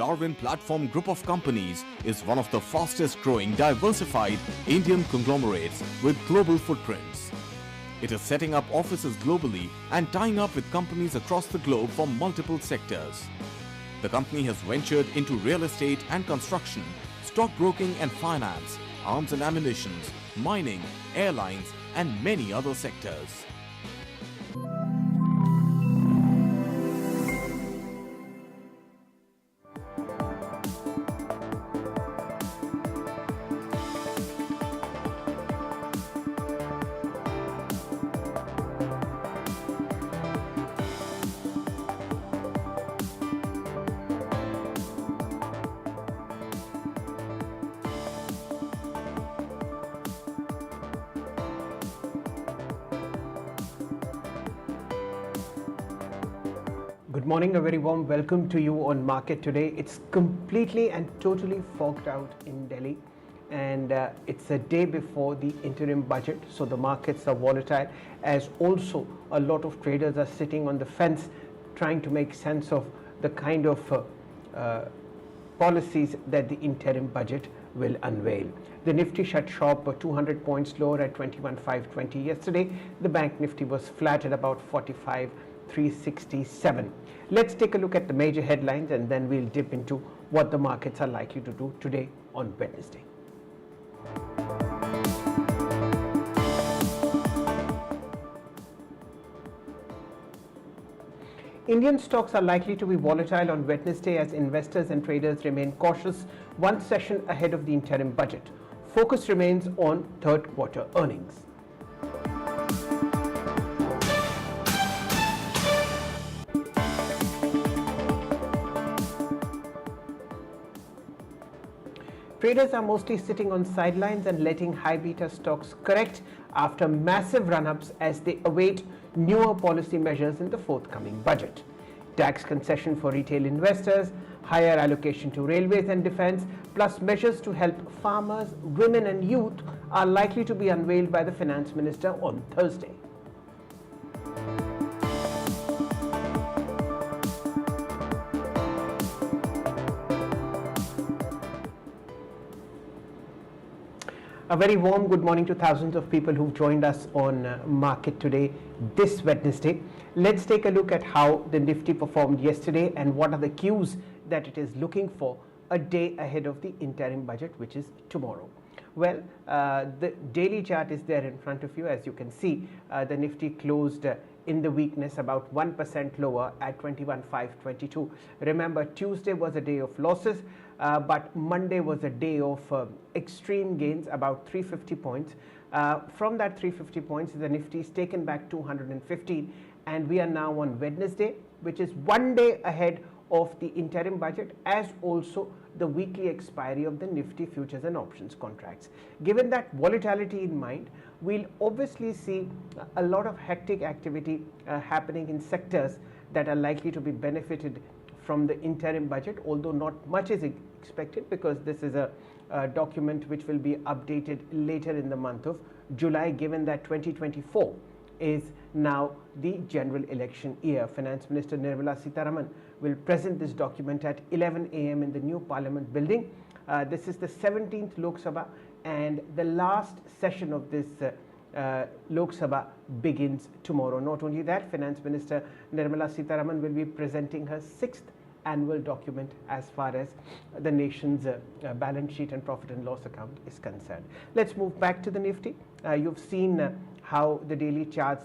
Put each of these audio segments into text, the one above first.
Darwin Platform Group of Companies is one of the fastest growing diversified Indian conglomerates with global footprints. It is setting up offices globally and tying up with companies across the globe from multiple sectors. The company has ventured into real estate and construction, stockbroking and finance, arms and ammunition, mining, airlines and many other sectors. Good morning, a very warm welcome to you on Market today. It's completely and totally fogged out in Delhi, and it's a day before the interim budget, so the markets are volatile, as also a lot of traders are sitting on the fence trying to make sense of the kind of policies that the interim budget will unveil. The Nifty shut sharp 200 points lower at 21,520 yesterday. The Bank Nifty was flat at about 45,367. Let's take a look at the major headlines and then we'll dip into what the markets are likely to do today on Wednesday. Indian stocks are likely to be volatile on Wednesday as investors and traders remain cautious one session ahead of the interim budget. Focus remains on third quarter earnings. Traders are mostly sitting on sidelines and letting high beta stocks correct after massive run-ups as they await newer policy measures in the forthcoming budget. Tax concession for retail investors, higher allocation to railways and defense, plus measures to help farmers, women and youth are likely to be unveiled by the finance minister on Thursday. A very warm good morning to thousands of people who've joined us on Market today, this Wednesday. Let's take a look at how the Nifty performed yesterday and what are the cues that it is looking for a day ahead of the interim budget, which is tomorrow. Well, the daily chart is there in front of you. As you can see, the Nifty closed in the weakness about 1% lower at 21,522. Remember, Tuesday was a day of losses, but Monday was a day of extreme gains, about 350 points. From that 350 points, the Nifty is taken back 215, and we are now on Wednesday, which is one day ahead of the interim budget, as also the weekly expiry of the Nifty futures and options contracts. Given that volatility in mind, we'll obviously see a lot of hectic activity happening in sectors that are likely to be benefited from the interim budget, although not much is expected because this is a document which will be updated later in the month of July, given that 2024 is now the general election year. Finance Minister Nirmala Sitharaman will present this document at 11 a.m. in the new Parliament building. This is the 17th Lok Sabha, and the last session of this Lok Sabha begins tomorrow. Not only that, Finance Minister Nirmala Sitharaman will be presenting her 6th annual document as far as the nation's balance sheet and profit and loss account is concerned. Let's move back to the Nifty. You've seen how the daily charts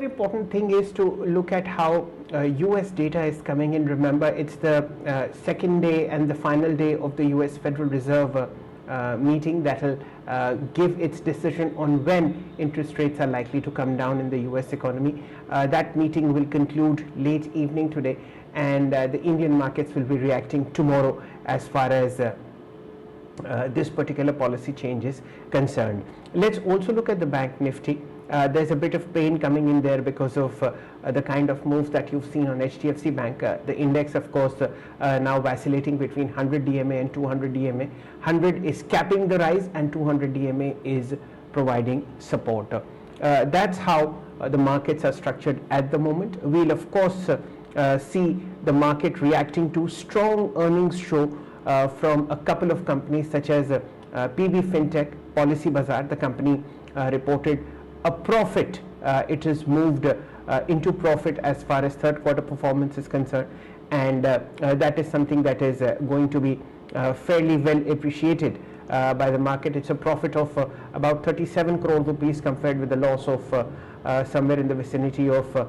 Very important thing is to look at how US data is coming in. Remember, it's the second day and the final day of the US Federal Reserve meeting that will give its decision on when interest rates are likely to come down in the US economy. That meeting will conclude late evening today, and the Indian markets will be reacting tomorrow as far as this particular policy change is concerned. Let's also look at the bank Nifty. There's a bit of pain coming in there because of the kind of moves that you've seen on HDFC Bank. The index, of course, now vacillating between 100 DMA and 200 DMA. 100 is capping the rise and 200 DMA is providing support. That's how the markets are structured at the moment. We'll, of course, see the market reacting to strong earnings show from a couple of companies such as PB Fintech, Policy Bazaar. The company reported a profit. It has moved into profit as far as third quarter performance is concerned, and that is something that is going to be fairly well appreciated by the market. It's a profit of about 37 crore rupees compared with a loss of somewhere in the vicinity of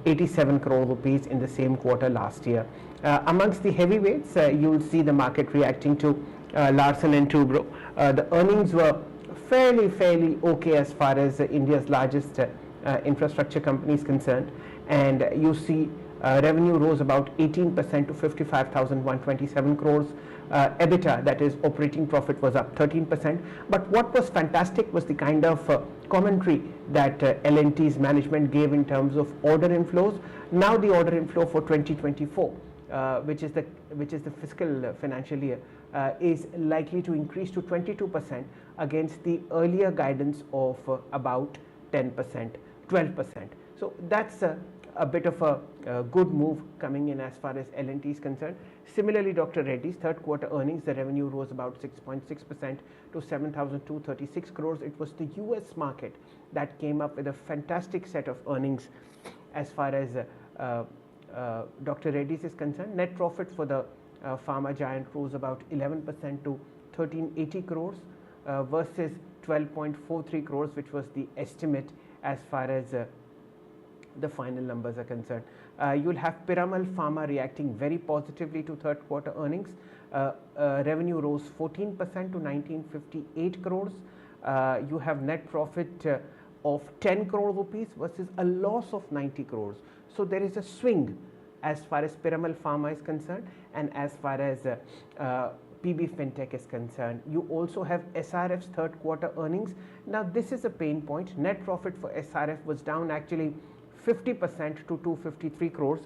87 crore rupees in the same quarter last year. Amongst the heavyweights, you'll see the market reacting to Larsen and Toubro. The earnings were fairly okay as far as India's largest infrastructure company is concerned, and you see revenue rose about 18% to 55,127 crores. EBITDA, that is operating profit, was up 13%. But what was fantastic was the kind of commentary that L&T's management gave in terms of order inflows. Now the order inflow for 2024, which is the fiscal financial year, is likely to increase to 22% against the earlier guidance of about 10%, 12%. So that's a bit of a good move coming in as far as L&T is concerned. Similarly, Dr. Reddy's third quarter earnings, the revenue rose about 6.6% to 7,236 crores. It was the US market that came up with a fantastic set of earnings as far as Dr. Reddy's is concerned. Net profit for the pharma giant rose about 11% to 1380 crores versus 12.43 crores, which was the estimate as far as the final numbers are concerned. You'll have Piramal Pharma reacting very positively to third quarter earnings. Revenue rose 14% to 1958 crores. You have net profit of 10 crore rupees versus a loss of 90 crores. So there is a swing as far as Piramal Pharma is concerned, and as far as PB Fintech is concerned. You also have SRF's third quarter earnings. Now this is a pain point. Net profit for SRF was down actually 50% to 253 crores,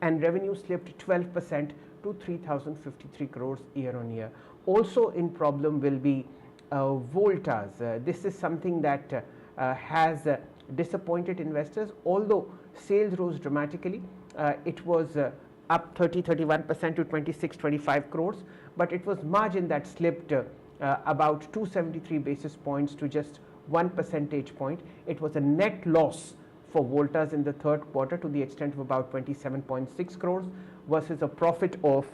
and revenue slipped 12% to 3053 crores year on year. Also in problem will be Voltas. This is something that has disappointed investors. Although sales rose dramatically, it was up 31% to 2625 crores, but it was margin that slipped about 273 basis points to just 1 percentage point. It was a net loss for Voltas in the third quarter to the extent of about 27.6 crores versus a profit of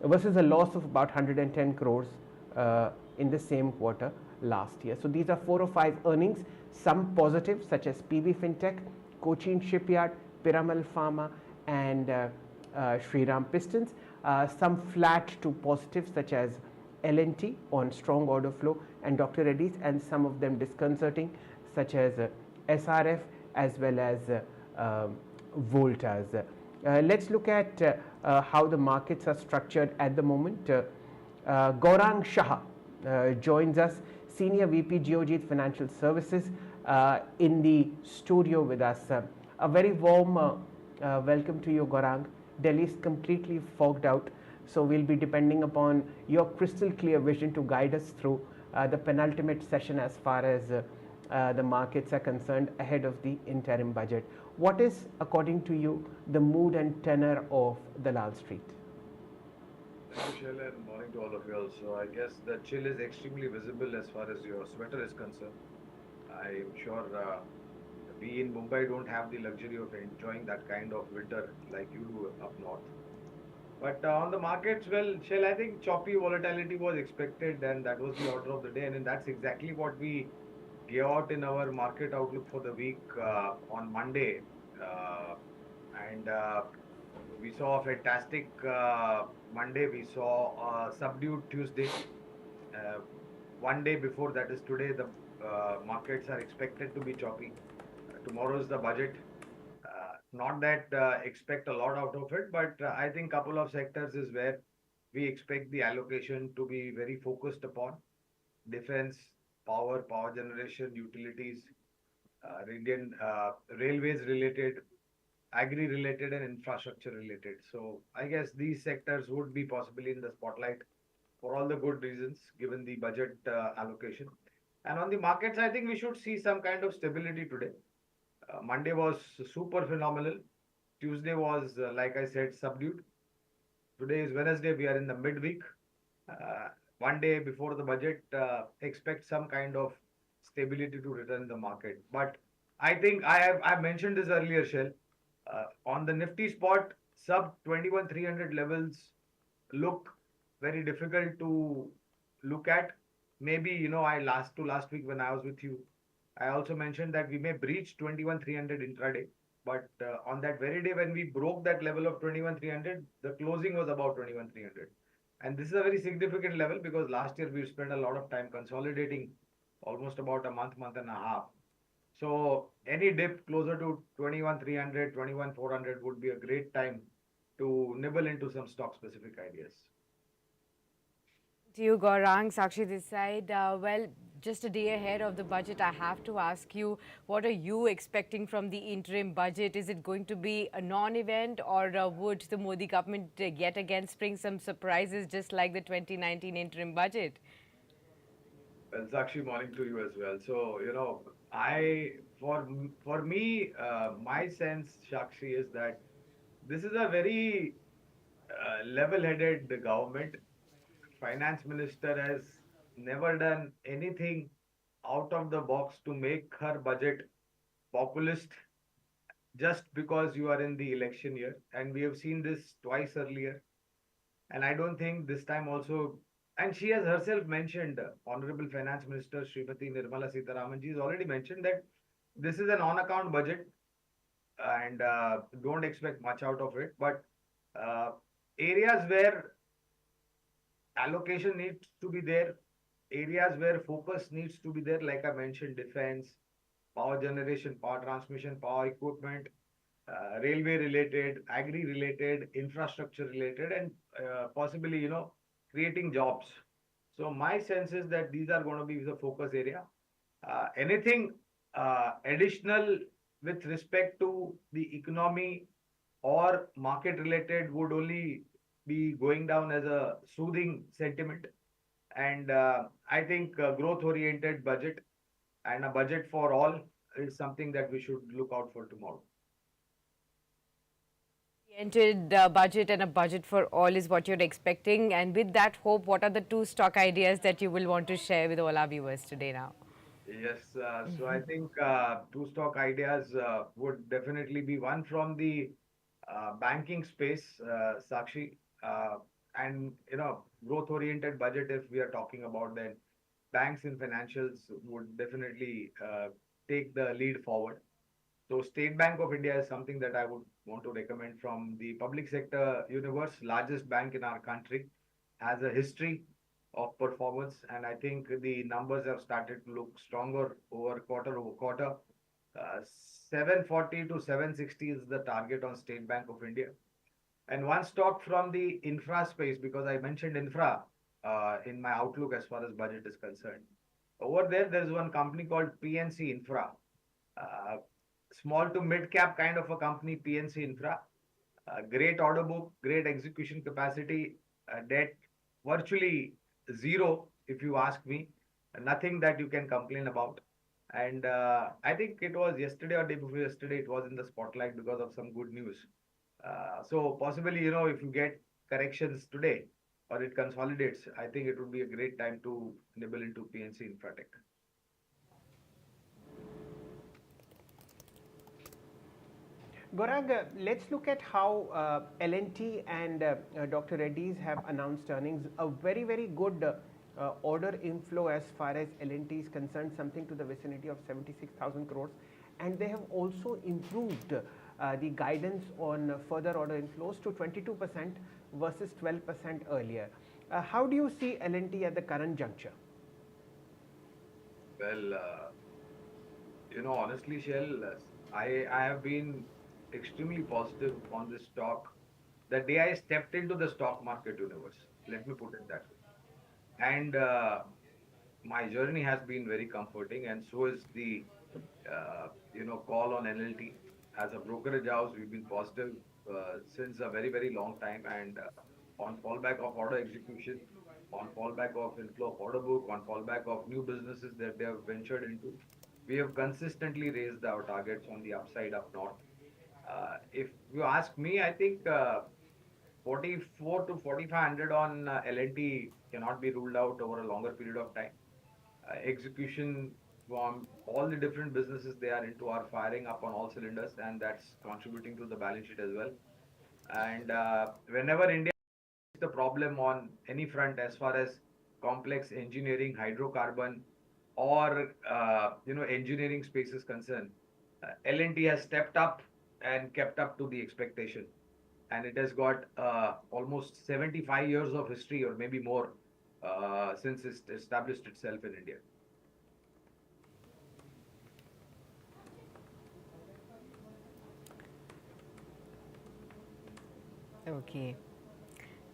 versus a loss of about 110 crores in the same quarter last year. So these are 4 or 5 earnings, some positive such as PB Fintech, Cochin Shipyard, Piramal Pharma, and Shriram Pistons. Some flat to positive such as L&T on strong order flow and Dr. Reddy's, and some of them disconcerting such as SRF as well as Voltas. Let's look at how the markets are structured at the moment. Gaurang Shah joins us, Senior VP Geojit Financial Services, in the studio with us. A very warm welcome to you, Gaurang. Delhi is completely fogged out, so we'll be depending upon your crystal clear vision to guide us through the penultimate session as far as the markets are concerned ahead of the interim budget. What is, according to you, the mood and tenor of the Lal Street? Thank you, Shail, and morning to all of you also. I guess the chill is extremely visible as far as your sweater is concerned. I'm sure we in Mumbai don't have the luxury of enjoying that kind of winter like you do up north. But on the markets, well, Shail, I think choppy volatility was expected, and that was the order of the day, and that's exactly what we gave out in our market outlook for the week on Monday, uh, and we saw a fantastic Monday. We saw a subdued Tuesday. Uh, one day before, that is today, the markets are expected to be choppy. Tomorrow is the budget. Not that expect a lot out of it, but I think couple of sectors is where we expect the allocation to be very focused upon: defense, power generation, utilities, Indian railways related, agri related, and infrastructure related. So I guess these sectors would be possibly in the spotlight for all the good reasons given the budget allocation. And on the markets, I think we should see some kind of stability today. Monday was super phenomenal. Tuesday was, like I said, subdued. Today is Wednesday. We are in the midweek. Uh, one day before the budget, expect some kind of stability to return in the market. But I think I mentioned this earlier, Shell. On the Nifty spot, sub 21,300 levels look very difficult to look at. Maybe I last week when I was with you, I also mentioned that we may breach 21,300 intraday. But on that very day when we broke that level of 21,300, the closing was about 21,300. And this is a very significant level because last year we spent a lot of time consolidating, almost about a month and a half. So any dip closer to 21,300, 21,400 would be a great time to nibble into some stock specific ideas. To you, Gaurang, Sakshi this side. Well, just a day ahead of the budget, I have to ask you, what are you expecting from the interim budget? Is it going to be a non-event, or would the Modi government yet again spring some surprises just like the 2019 interim budget? Well, Sakshi, morning to you as well. So, I for me, my sense, Sakshi, is that this is a very level-headed government. Finance minister has never done anything out of the box to make her budget populist just because you are in the election year. And we have seen this twice earlier. And I don't think this time also, and she has herself mentioned, Honorable Finance Minister Srimati Nirmala Sitharaman, she has already mentioned that this is an on-account budget and don't expect much out of it. But areas where allocation needs to be there, areas where focus needs to be there, like I mentioned, defense, power generation, power transmission, power equipment, railway related, agri related, infrastructure related, and possibly, creating jobs. So my sense is that these are going to be the focus area. Anything additional with respect to the economy or market related would only be going down as a soothing sentiment. And I think growth oriented budget and a budget for all is something that we should look out for tomorrow. Oriented budget and a budget for all is what you're expecting. And with that hope, what are the two stock ideas that you will want to share with all our viewers today now? Yes, so I think two stock ideas would definitely be one from the banking space, Sakshi, and growth-oriented budget. If we are talking about, then banks and financials would definitely take the lead forward. So State Bank of India is something that I would want to recommend from the public sector universe, largest bank in our country, has a history of performance, and I think the numbers have started to look stronger over quarter. 740 to 760 is the target on State Bank of India. And one stock from the infra space, because I mentioned infra in my outlook as far as budget is concerned. Over there's one company called PNC Infra. Uh, Small to mid cap kind of a company, PNC Infra. Great order book, great execution capacity, debt virtually zero, if you ask me. Nothing that you can complain about. And I think it was yesterday or day before yesterday, it was in the spotlight because of some good news. So possibly, if you get corrections today or it consolidates, I think it would be a great time to nibble into PNC Infratech. Gaurang, let's look at how L&T and Dr. Reddy's have announced earnings. A very, very good order inflow as far as L&T is concerned, something to the vicinity of 76,000 crores, and they have also improved the guidance on further order inflows to 22% versus 12% earlier. How do you see L&T at the current juncture? Well, honestly, Shell, I have been extremely positive on this stock the day I stepped into the stock market universe. Let me put it that way. And my journey has been very comforting, and so is the call on NLT. As a brokerage house, we've been positive since a very very long time, and on fallback of order execution, on fallback of inflow of order book, on fallback of new businesses that they have ventured into, we have consistently raised our targets on the upside up north. If you ask me, I think 44 to 4500 on L&T cannot be ruled out over a longer period of time. Execution from all the different businesses they are into are firing up on all cylinders, and that's contributing to the balance sheet as well. And whenever India the problem on any front as far as complex engineering, hydrocarbon, or engineering space is concerned, L&T has stepped up and kept up to the expectation, and it has got almost 75 years of history or maybe more since it established itself in India. Okay.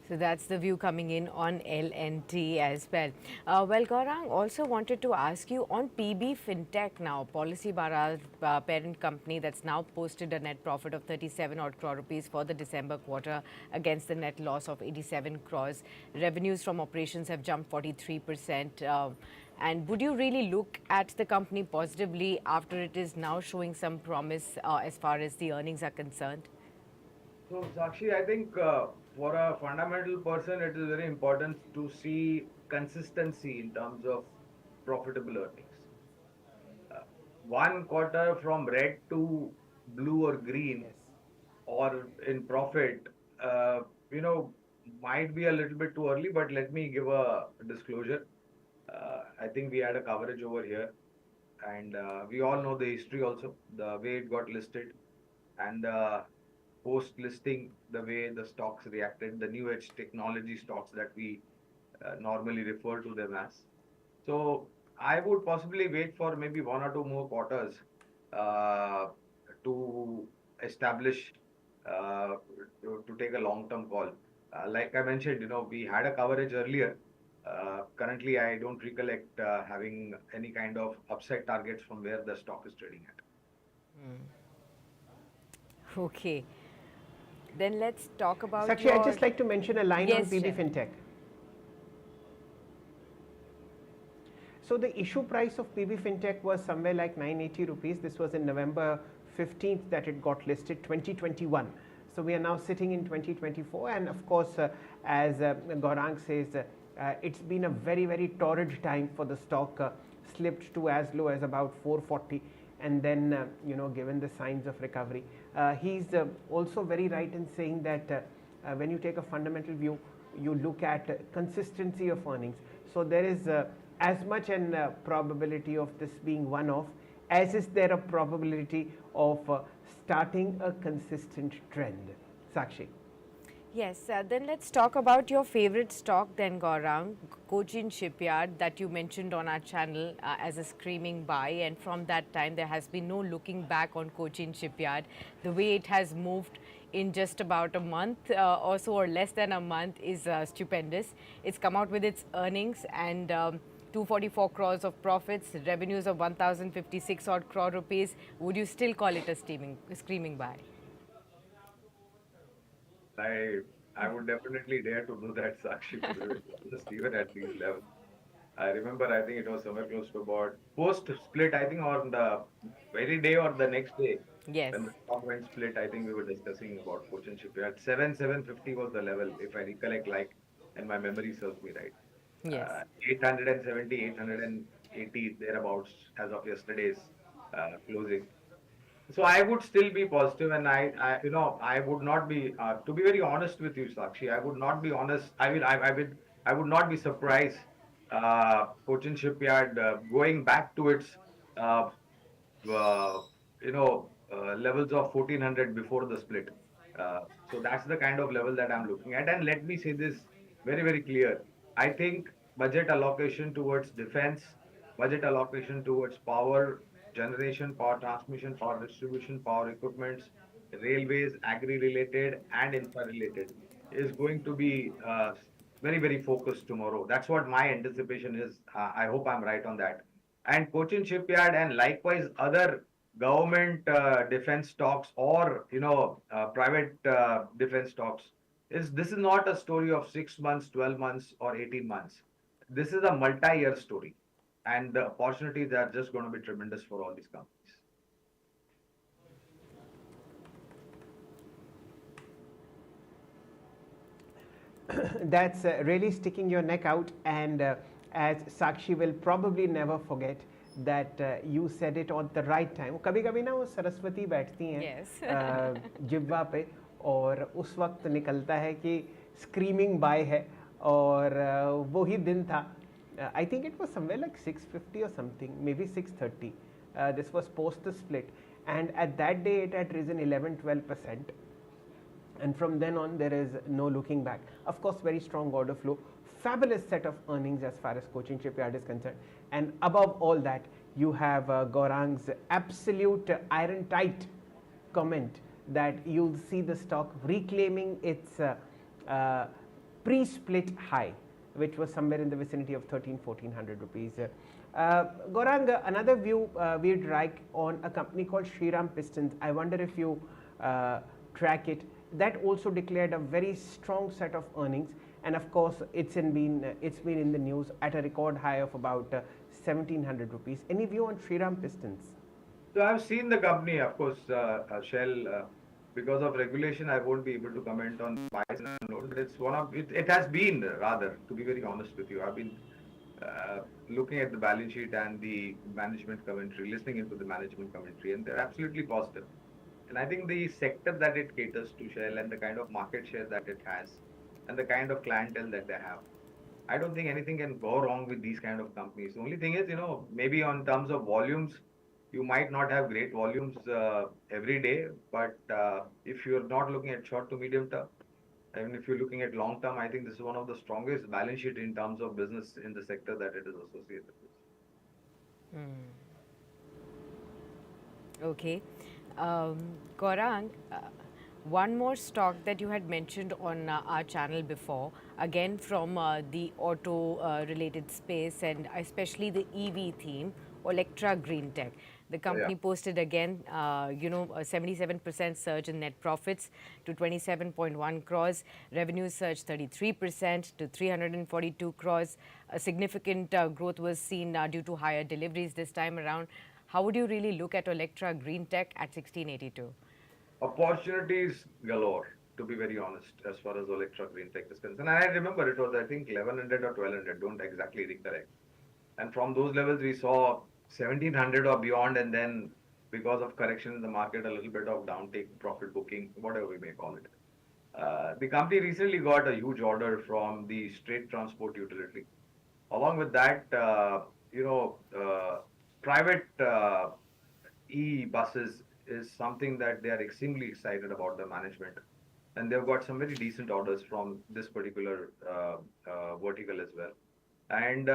So that's the view coming in on L&T as well. Well, Gaurang, also wanted to ask you on PB Fintech now, Policy Bara's parent company that's now posted a net profit of 37 odd crore rupees for the December quarter against the net loss of 87 crores. Revenues from operations have jumped 43%. And would you really look at the company positively after it is now showing some promise as far as the earnings are concerned? So, Sakshi, I think for a fundamental person, it is very important to see consistency in terms of profitable earnings. One quarter from red to blue or green, yes, or in profit, might be a little bit too early, but let me give a disclosure. I think we had a coverage over here, and we all know the history also, the way it got listed, and post-listing, the way the stocks reacted, the new age technology stocks that we normally refer to them as. So I would possibly wait for maybe one or two more quarters to establish, to take a long-term call. Like I mentioned, we had a coverage earlier. Currently, I don't recollect having any kind of upside targets from where the stock is trading at. Okay. Then let's talk about Sakshi, I'd just like to mention a line on PB Shail. Fintech. So the issue price of PB Fintech was somewhere like 980 rupees. This was in November 15th that it got listed, 2021. So we are now sitting in 2024, and of course, as Gaurang says, it's been a very, very torrid time for the stock, slipped to as low as about 440, and then given the signs of recovery. He's also very right in saying that when you take a fundamental view, you look at consistency of earnings. So there is as much an probability of this being one-off as is there a probability of starting a consistent trend. Sakshi. Yes, then let's talk about your favorite stock then, Gaurang, Cochin Shipyard, that you mentioned on our channel as a screaming buy, and from that time there has been no looking back on Cochin Shipyard. The way it has moved in just about a month or so, or less than a month, is stupendous. It's come out with its earnings and 244 crores of profits, revenues of 1056 odd crore rupees. Would you still call it a screaming buy? I would definitely dare to do that, Sakshi, just even at these levels. I remember, I think it was somewhere close to about post-split, I think on the very day or the next day. Yes. When the stock went split, I think we were discussing about Cochin Shipyard. 750 was the level, if I recollect, and my memory serves me right. Yes. 870, 880 thereabouts as of yesterday's closing. So I would still be positive, and I would not be, to be very honest with you, Sakshi, I would not be honest. I would not be surprised Cochin Shipyard going back to its uh, uh, levels of 1400 before the split. So that's the kind of level that I'm looking at. And let me say this very, very clear. I think budget allocation towards defense, budget allocation towards power generation, power transmission, power distribution, power equipments, railways, agri-related and infra-related is going to be very, very focused tomorrow. That's what my anticipation is. I hope I'm right on that. And Cochin Shipyard and likewise other government defense stocks or private defense stocks is this is not a story of 6 months, 12 months, or 18 months. This is a multi-year story, and the opportunities are just going to be tremendous for all these companies. That's really sticking your neck out, and as Sakshi will probably never forget that you said it on the right time. कभी कभी ना वो सरस्वती बैठती हैं Yes. जिब्वा पे, और उस वक्त निकलता है कि स्क्रीमिंग बाय है, और वो ही दिन था. I think it was somewhere like 650 or something, maybe 630. This was post the split, and at that day it had risen 11-12%. And from then on there is no looking back. Of course, very strong order flow, fabulous set of earnings as far as Cochin Shipyard is concerned, and above all that you have Gaurang's absolute iron tight comment that you'll see the stock reclaiming its pre-split high, which was somewhere in the vicinity of 1300-1400 rupees. Gaurang, another view we'd like on a company called Shriram Pistons. I wonder if you track it. That also declared a very strong set of earnings, and of course it's been in the news at a record high of about 1700 rupees. Any view on Shriram Pistons? So I've seen the company, of course, Shell. Because of regulation, I won't be able to comment on buys and loads, but it's one of it. It has been rather, to be very honest with you. I've been looking at the balance sheet and the management commentary, listening into the management commentary, and they're absolutely positive. And I think the sector that it caters to, Shell, and the kind of market share that it has, and the kind of clientele that they have, I don't think anything can go wrong with these kind of companies. The only thing is, maybe on terms of volumes, you might not have great volumes every day, but if you're not looking at short to medium term, and if you're looking at long term, I think this is one of the strongest balance sheet in terms of business in the sector that it is associated with. Okay. Gaurang, one more stock that you had mentioned on our channel before, again from the auto related space and especially the EV theme, Electra Green Tech. The company posted again, a 77% surge in net profits to 27.1 crores. Revenues surged 33% to 342 crores. A significant growth was seen due to higher deliveries this time around. How would you really look at Electra Green Tech at 1682? Opportunities galore, to be very honest, as far as Electra Green Tech is concerned. And I remember it was, I think, 1100 or 1200, don't exactly recollect. And from those levels, we saw 1700 or beyond, and then because of correction in the market, a little bit of downtake, profit booking, whatever we may call it. The company recently got a huge order from the State Transport Utility. Along with that, private e-buses is something that they are extremely excited about, the management. And they've got some very decent orders from this particular vertical as well. And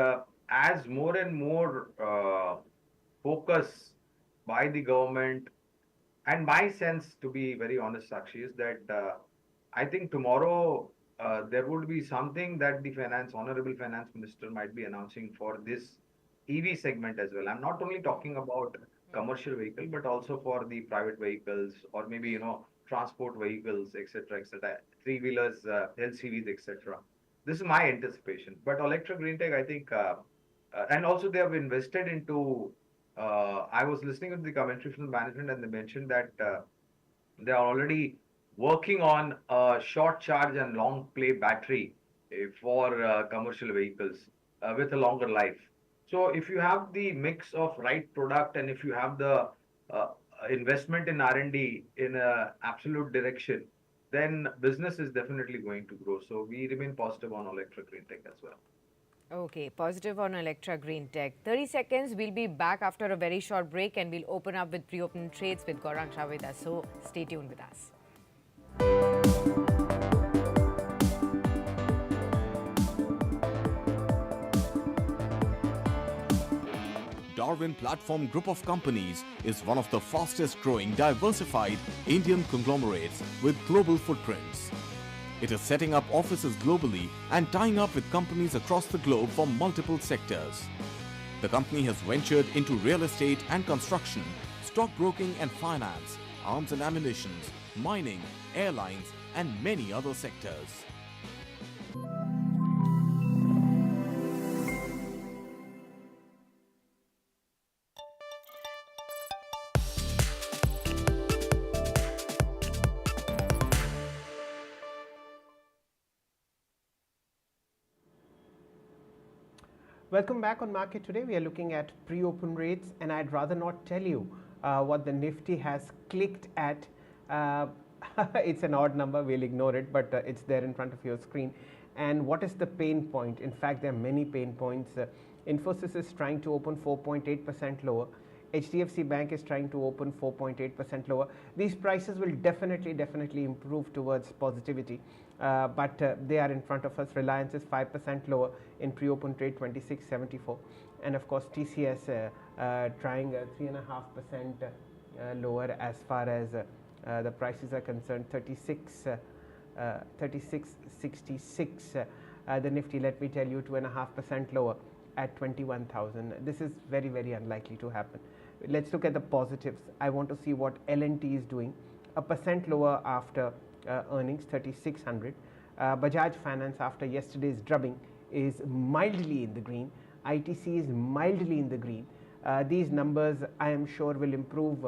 as more and more focus by the government, and my sense, to be very honest, Sakshi, is that I think tomorrow there would be something that the honorable finance minister might be announcing for this EV segment as well. I'm not only talking about commercial vehicle, but also for the private vehicles or maybe, transport vehicles, etc., three-wheelers, LCVs, etc. This is my anticipation. But Electra Green Tech, I think, and also they have invested into, I was listening to the commentary from the management and they mentioned that they are already working on a short charge and long play battery for commercial vehicles with a longer life. So if you have the mix of right product and if you have the uh, investment in R&D in a absolute direction, then business is definitely going to grow. So we remain positive on Electric Green Tech as well. Okay, positive on Electra Green Tech. 30 seconds. We'll be back after a very short break and we'll open up with pre-opening trades with Gaurang Shaveda. So stay tuned with us. Darwin Platform Group of Companies is one of the fastest growing diversified Indian conglomerates with global footprints. It is setting up offices globally and tying up with companies across the globe for multiple sectors. The company has ventured into real estate and construction, stockbroking and finance, arms and ammunition, mining, airlines, and many other sectors. Welcome back on Market Today. We are looking at pre-open rates, and I'd rather not tell you what the Nifty has clicked at. It's an odd number, we'll ignore it, but it's there in front of your screen. And what is the pain point? In fact, there are many pain points. Infosys is trying to open 4.8% lower. HDFC Bank is trying to open 4.8% lower. These prices will definitely improve towards positivity, but they are in front of us. Reliance is 5% lower in pre-open trade, 26.74, and of course TCS trying 3.5% lower as far as the prices are concerned, 36.66. The Nifty, let me tell you, 2.5% lower at 21,000. This is very unlikely to happen. Let's look at the positives. I want to see what L&T is doing. 1% lower after earnings, 3,600. Bajaj Finance, after yesterday's drubbing, is mildly in the green. ITC is mildly in the green. These numbers, I am sure, will improve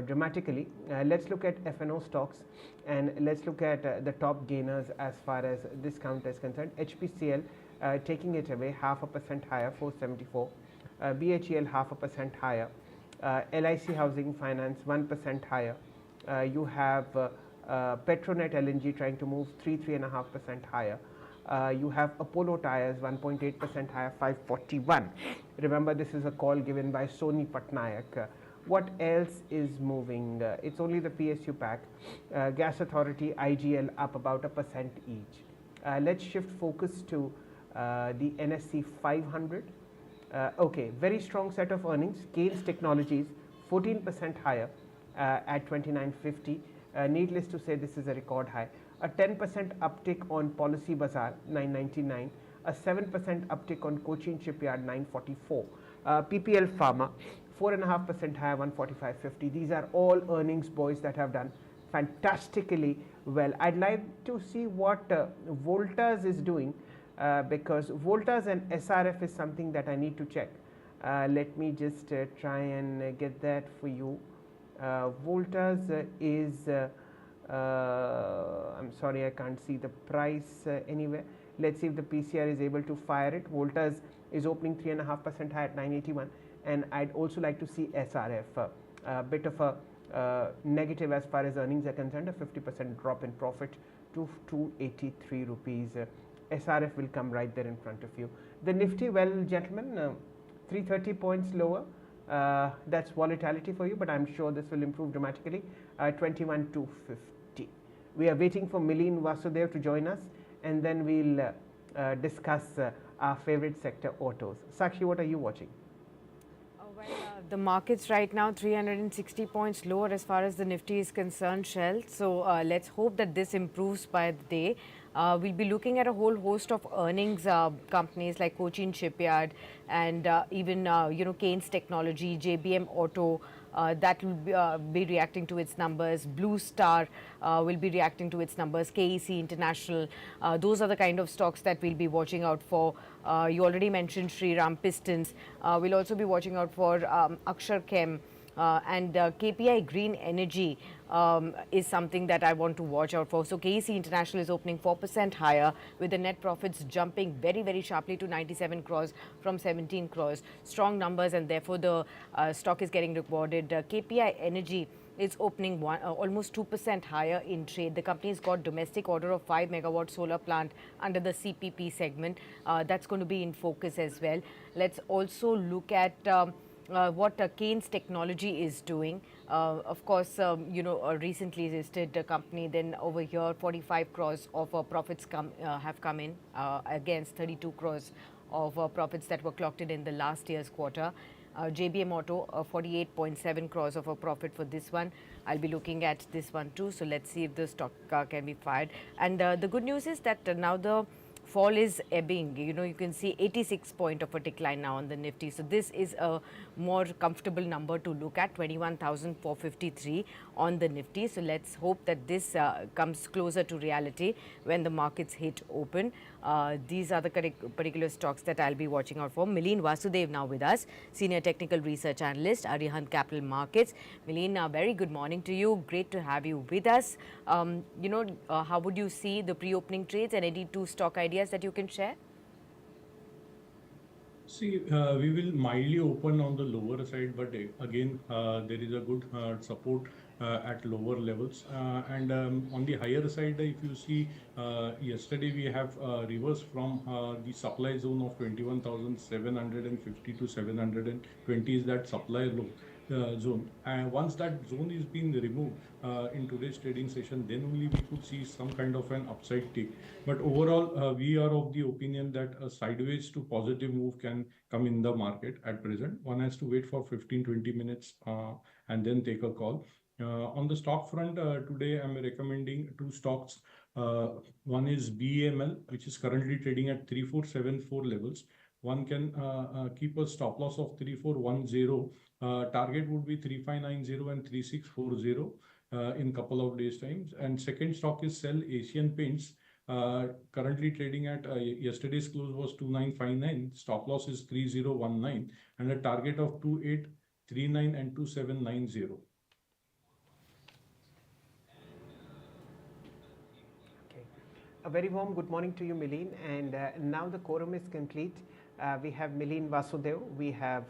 dramatically. Let's look at F&O stocks, and let's look at the top gainers as far as this count is concerned. HPCL taking it away, 0.5% higher, 474. BHEL 0.5% higher. LIC Housing Finance 1% higher. You have Petronet LNG trying to move 3.5% higher. You have Apollo Tyres 1.8% higher, 541. Remember, this is a call given by Soni Patnaik. What else is moving? It's only the PSU pack. Gas Authority, IGL up about 1% each. Let's shift focus to the NSE 500. Okay, very strong set of earnings. Keynes Technologies 14% higher at 29.50. Needless to say, this is a record high. A 10% uptick on Policy Bazaar, 999. A 7% uptick on Cochin Shipyard, 944. PPL Pharma 4.5% higher, 145.50. These are all earnings boys that have done fantastically well. I'd like to see what Voltas is doing, because Voltas and SRF is something that I need to check. Let me just try and get that for you. Voltas is, I'm sorry, I can't see the price anywhere. Let's see if the PCR is able to fire it. Voltas is opening 3.5% high at 981, and I'd also like to see SRF, a bit of a negative as far as earnings are concerned, a 50% drop in profit to 283 rupees. SRF will come right there in front of you. The Nifty, well, gentlemen, 330 points lower. That's volatility for you, but I'm sure this will improve dramatically. 21,250. We are waiting for Milin Vasudev to join us, and then we'll discuss our favorite sector, autos. Sakshi, what are you watching? The market's right now 360 points lower as far as the Nifty is concerned, Shell. So let's hope that this improves by the day. We'll be looking at a whole host of earnings companies like Cochin Shipyard and even Keynes Technology, JBM Auto. That will be reacting to its numbers. Blue Star will be reacting to its numbers. KEC International. Those are the kind of stocks that we'll be watching out for. You already mentioned Shriram Pistons. We'll also be watching out for Akshar Chem. And KPI Green Energy is something that I want to watch out for. So KEC International is opening 4% higher, with the net profits jumping very sharply to 97 crores from 17 crores. Strong numbers, and therefore the stock is getting rewarded. KPI Energy It's opening almost 2% higher in trade. The company's got domestic order of 5 megawatt solar plant under the CPP segment. That's going to be in focus as well. Let's also look at what Keynes Technology is doing. Of course, recently listed company. Then over here, 45 crores of profits have come in against 32 crores of profits that were clocked in the last year's quarter. JBM Auto, 48.7 crores of a profit for this one. I'll be looking at this one too. So let's see if the stock can be fired. And the good news is that now the fall is ebbing. You can see 86 point of a decline now on the Nifty. So this is a more comfortable number to look at, 21,453 on the Nifty. So let's hope that this comes closer to reality when the markets hit open. These are the particular stocks that I'll be watching out for. Mileen Vasudev now with us, Senior Technical Research Analyst, Arihant Capital Markets. Mileen, very good morning to you. Great to have you with us. How would you see the pre-opening trades and any two stock ideas that you can share? See, we will mildly open on the lower side, but again, there is a good support at lower levels. And on the higher side, if you see, yesterday we have reversed from the supply zone of 21,750 to 720 is that supply low. Zone, and once that zone is being removed in today's trading session, then only we could see some kind of an upside take. But overall, we are of the opinion that a sideways to positive move can come in the market at present. One has to wait for 15-20 minutes and then take a call. On the stock front, today I'm recommending two stocks. One is BEML, which is currently trading at 3474 levels. One can keep a stop loss of 3410. Target would be 3590 and 3640 in couple of days times. And second stock is Cell Asian Paints, currently trading at yesterday's close was 2959. Stop loss is 3019 and a target of 2839 and 2790. A very warm good morning to you, Mileen. And now the quorum is complete. We have Mileen Vasudev, we have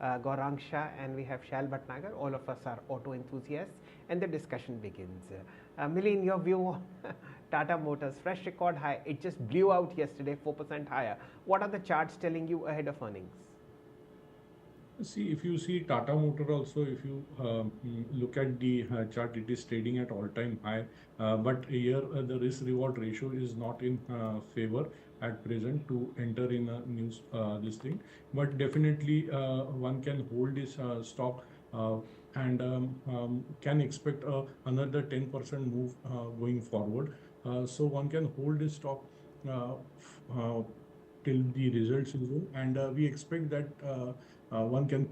Gaurang Shah, and we have Shail Bhatnagar. All of us are auto enthusiasts, and the discussion begins. Mileen, your view on Tata Motors, fresh record high. It just blew out yesterday, 4% higher. What are the charts telling you ahead of earnings? See, if you see Tata Motor also, if you look at the chart, it is trading at all-time high. But here the risk-reward ratio is not in favor at present to enter in a new this thing. But definitely one can hold this stock and can expect another 10% move going forward. So one can hold this stock till the results will go, and we expect that one can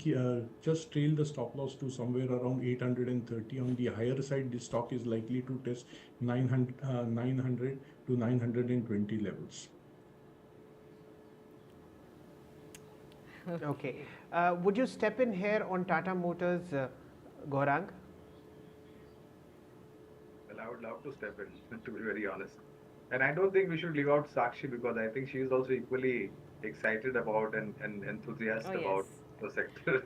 just trail the stop loss to somewhere around 830. On the higher side, the stock is likely to test 900 to 920 levels. Okay. Would you step in here on Tata Motors, Gaurang? Well, I would love to step in, to be very honest. And I don't think we should leave out Sakshi because I think she is also equally excited about and enthusiastic about the sector.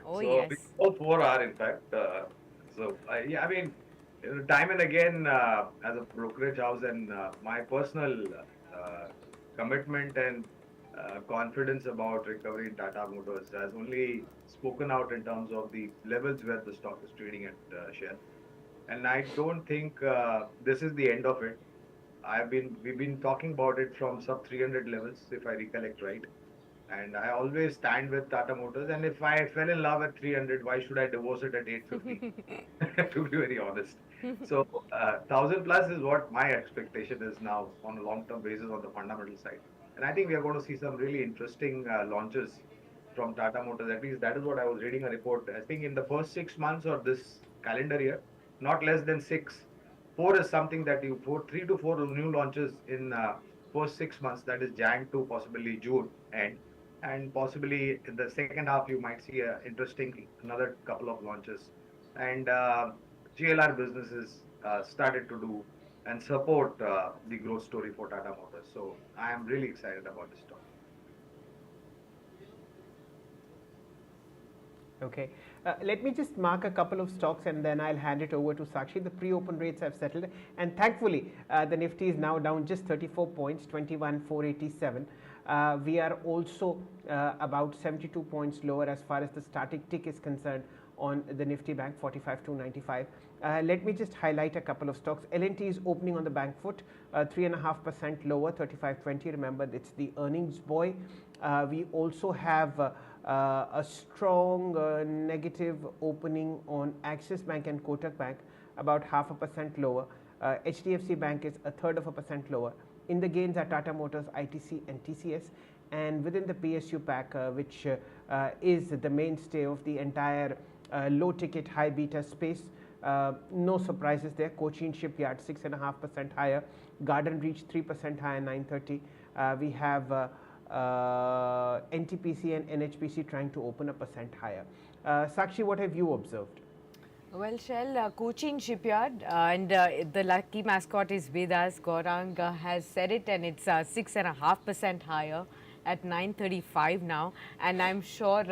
Oh, so yes. we all four are, in fact. Yeah, I mean, time and again, as a brokerage house and my personal commitment and confidence about recovery in Tata Motors has only spoken out in terms of the levels where the stock is trading at share. And I don't think this is the end of it. We've been talking about it from sub 300 levels, if I recollect right. And I always stand with Tata Motors. And if I fell in love at 300, why should I divorce it at 850? To be very honest. So 1000 plus is what my expectation is now on a long-term basis on the fundamental side. And I think we are going to see some really interesting launches from Tata Motors. At least that is what I was reading a report. I think in the first 6 months of this calendar year, not less than 6. 4 is something that you put 3 to 4 new launches in first 6 months. That is Jan to possibly June end, and possibly in the second half you might see another couple of launches. And GLR businesses started to do and support the growth story for Tata Motors. So I am really excited about this stock. Okay. Let me just mark a couple of stocks and then I'll hand it over to Sakshi. The pre-open rates have settled, and thankfully the Nifty is now down just 34 points, 21,487. We are also about 72 points lower as far as the static tick is concerned on the Nifty Bank, 45,295. Let me just highlight a couple of stocks. L&T is opening on the bank foot, 3.5% lower, 35.20. Remember, it's the earnings boy. We also have a strong negative opening on Axis Bank and Kotak Bank, about 0.5% lower. HDFC Bank is 0.33% lower. In the gains are Tata Motors, ITC and TCS. And within the PSU pack, which is the mainstay of the entire low ticket, high beta space, no surprises there. Cochin Shipyard 6.5% higher, Garden Reach 3% higher, 930. We have NTPC and NHPC trying to open 1% higher. Sakshi, what have you observed? Well, Shail, Cochin Shipyard and the lucky mascot is with us. Gaurang has said it, and it's 6.5% higher at 935 now, and I'm sure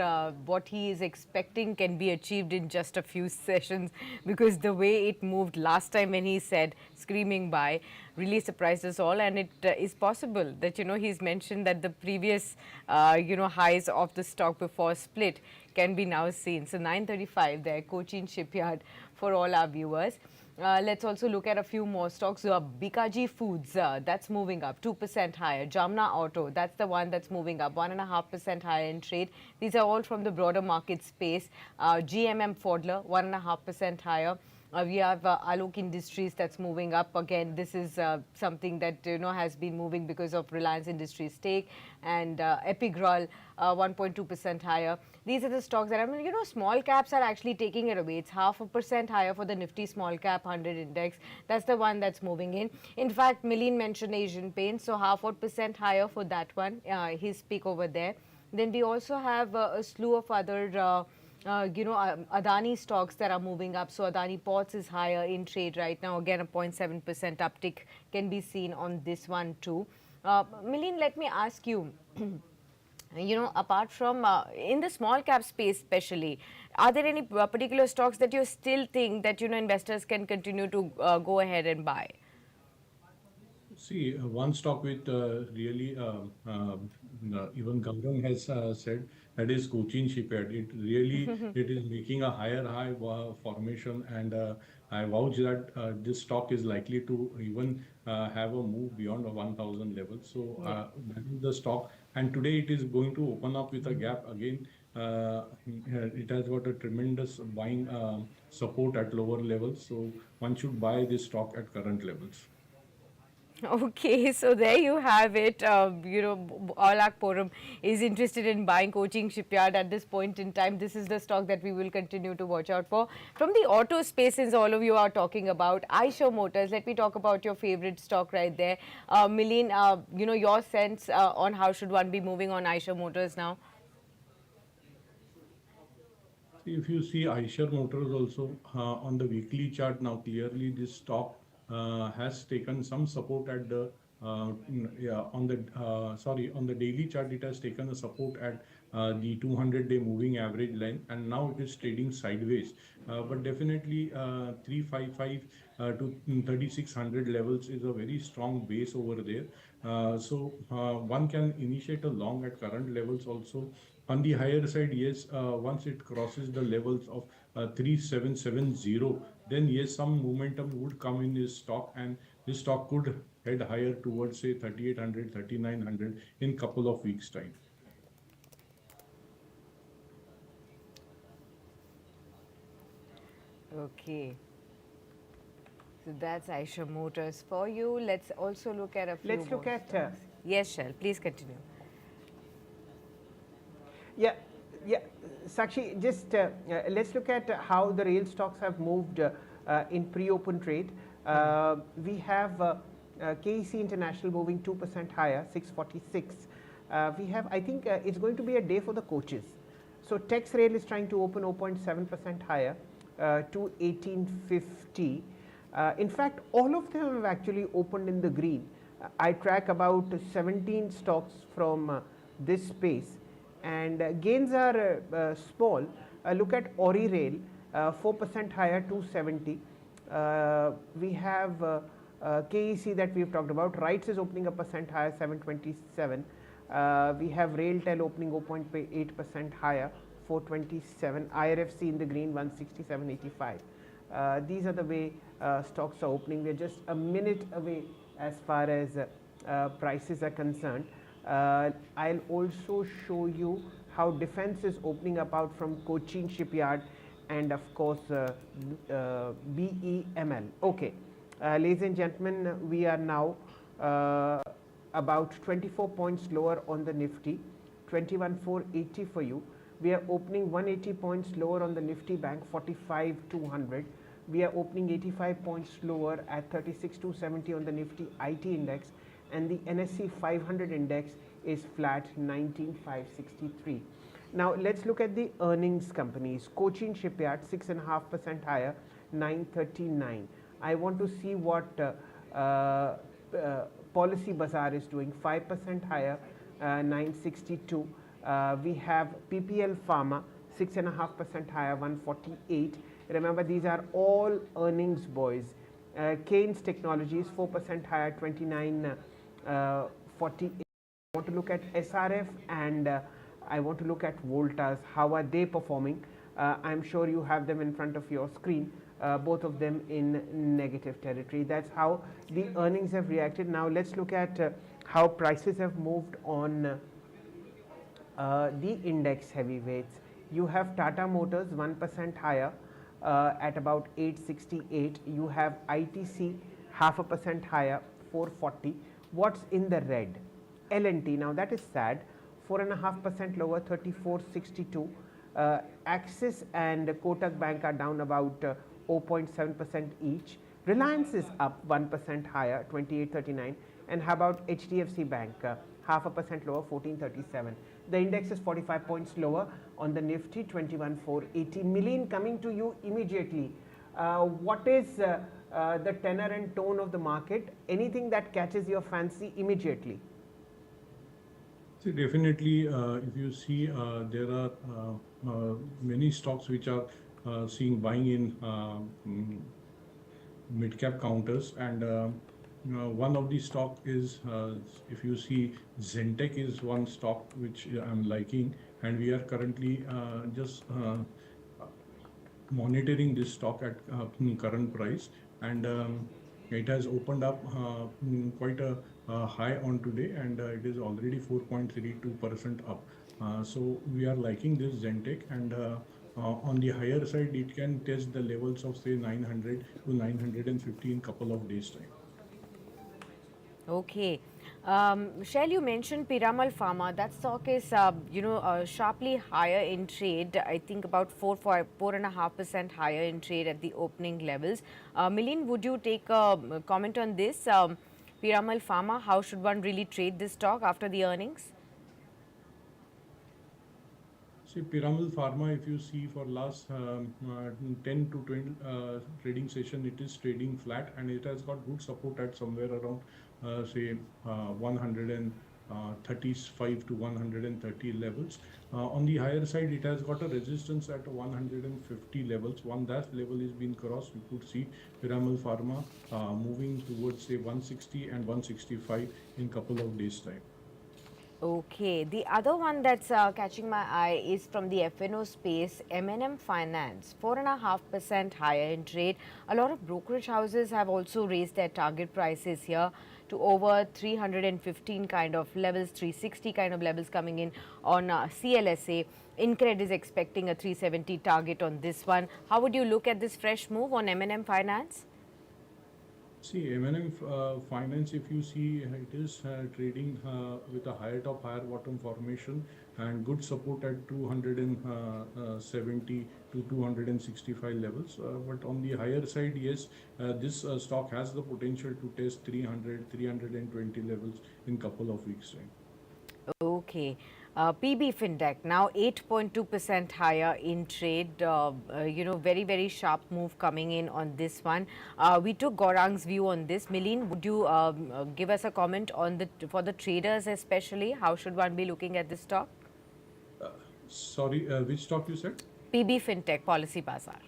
what he is expecting can be achieved in just a few sessions, because the way it moved last time when he said screaming buy really surprised us all. And it is possible that, you know, he's mentioned that the previous highs of the stock before split can be now seen. So 935 there, Cochin Shipyard, for all our viewers. Let's also look at a few more stocks. Bikaji Foods, that's moving up 2% higher. Jamna Auto, that's the one that's moving up 1.5% higher in trade. These are all from the broader market space. GMM Pfaudler 1.5% higher. We have Alok Industries that's moving up. Again, this is something that has been moving because of Reliance Industries stake, and Epigrol 1.2% higher. These are the stocks that, I mean, small caps are actually taking it away. It's 0.5% higher for the Nifty Small Cap 100 Index. That's the one that's moving in. In fact, Milin mentioned Asian Paints, so 0.5% higher for that one. His peak over there. Then we also have a slew of other Adani stocks that are moving up. So Adani Ports is higher in trade right now. Again, a 0.7% uptick can be seen on this one too. Milin, let me ask you, apart from in the small cap space especially, are there any particular stocks that you still think that, investors can continue to go ahead and buy? See, one stock with really even Gaurang has said, that is Cochin Shipyard. It really it is making a higher high formation, and I vouch that this stock is likely to even have a move beyond a 1,000 level. So that is the stock, and today it is going to open up with a gap again. It has got a tremendous buying support at lower levels, so one should buy this stock at current levels. Okay, so there you have it. Aulak Porum is interested in buying Cochin Shipyard at this point in time. This is the stock that we will continue to watch out for. From the auto space, since all of you are talking about Eicher Motors, let me talk about your favorite stock right there. Milin, your sense on how should one be moving on Eicher Motors now? If you see Eicher Motors also on the weekly chart now, clearly this stock has taken some support at the on the daily chart. It has taken a support at the 200-day moving average line, and now it is trading sideways. But definitely 355 to 3600 levels is a very strong base over there. So one can initiate a long at current levels also. On the higher side, yes, once it crosses the levels of 3770, then yes, some momentum would come in this stock, and this stock could head higher towards, say, 3800, 3900 in couple of weeks' time. Okay. So that's Eicher Motors for you. Let's also look at a few Let's look more at stocks. Yes, Shail, please continue. Yeah, Sakshi, just let's look at how the rail stocks have moved in pre-open trade. We have KEC International moving 2% higher, 646. We have, I think it's going to be a day for the coaches. So Tex Rail is trying to open 0.7% higher to 1850. In fact, all of them have actually opened in the green. I track about 17 stocks from this space, and gains are small, Look at Ori Rail, 4% higher, 270. We have KEC that we've talked about. RITES is opening a percent higher, 727. We have Railtel opening 0.8% higher, 427. IRFC in the green, 167.85. These are the way stocks are opening. We're just a minute away as far as prices are concerned. I'll also show you how defense is opening up out from Cochin Shipyard and of course BEML. Okay, ladies and gentlemen, we are now about 24 points lower on the Nifty, 21,480 for you. We are opening 180 points lower on the Nifty Bank, 45,200. We are opening 85 points lower at 36,270 on the Nifty IT index, and the NSE 500 index is flat, 19,563. Now let's look at the earnings companies. Cochin Shipyard 6.5% higher, 939. I want to see what Policy Bazaar is doing, 5% higher, 962. We have PPL Pharma 6.5% higher, 148. Remember, these are all earnings boys. Keynes Technologies 4% higher, 29.48. I want to look at SRF and I want to look at Voltas. How are they performing? I'm sure you have them in front of your screen. Both of them in negative territory. That's how the earnings have reacted. Now let's look at how prices have moved on the index heavyweights. You have Tata Motors 1% higher at about 868. You have ITC 0.5% higher, 440. What's in the red? L&T. Now that is sad, 4.5% lower, 3462. Axis and Kotak Bank are down about 0.7% each. Reliance is up 1% higher, 2839. And how about HDFC Bank? 0.5% lower, 1437. The index is 45 points lower on the Nifty, 21,480. Million, coming to you immediately. What is the tenor and tone of the market? Anything that catches your fancy immediately? See, definitely, if you see, there are many stocks which are seeing buying in mid-cap counters, and one of the stock is, if you see, Zentek is one stock which I'm liking, and we are currently just monitoring this stock at current price, and it has opened up quite a high on today, and it is already 4.32% up. So we are liking this Zentek, and on the higher side, it can test the levels of say 900 to 950 in couple of days time. Okay. Shail, you mentioned Piramal Pharma. That stock is, sharply higher in trade. I think about 4.5% higher in trade at the opening levels. Milind, would you take a comment on this? Piramal Pharma, how should one really trade this stock after the earnings? See, Piramal Pharma, if you see for last 10 to 20 trading session, it is trading flat, and it has got good support at somewhere around say 135 to 130 levels. On the higher side, it has got a resistance at 150 levels. Once that level is being crossed, we could see Piramal Pharma moving towards say 160 and 165 in couple of days time. Okay, the other one that's catching my eye is from the F&O space, M&M Finance, 4.5% higher in trade. A lot of brokerage houses have also raised their target prices here to over 315 kind of levels, 360 kind of levels coming in on CLSA. Incred is expecting a 370 target on this one. How would you look at this fresh move on M&M Finance? See, M&M Finance, if you see, it is trading with a higher top, higher bottom formation and good support at 270 to 265 levels. But on the higher side, yes, this stock has the potential to test 300, 320 levels in couple of weeks' time. Okay. PB Fintech now 8.2% higher in trade. Very, very sharp move coming in on this one. We took Gaurang's view on this. Milind, would you give us a comment on for the traders especially? How should one be looking at this stock? Sorry, which stock you said? PB Fintech Policy Bazaar?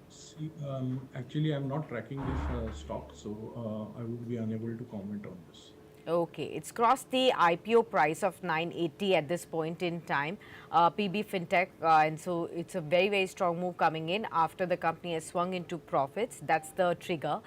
See, actually, I'm not tracking this stock, so I would be unable to comment on this. Okay, it's crossed the IPO price of 980 at this point in time, PB Fintech, and so it's a very, very strong move coming in after the company has swung into profits. That's the trigger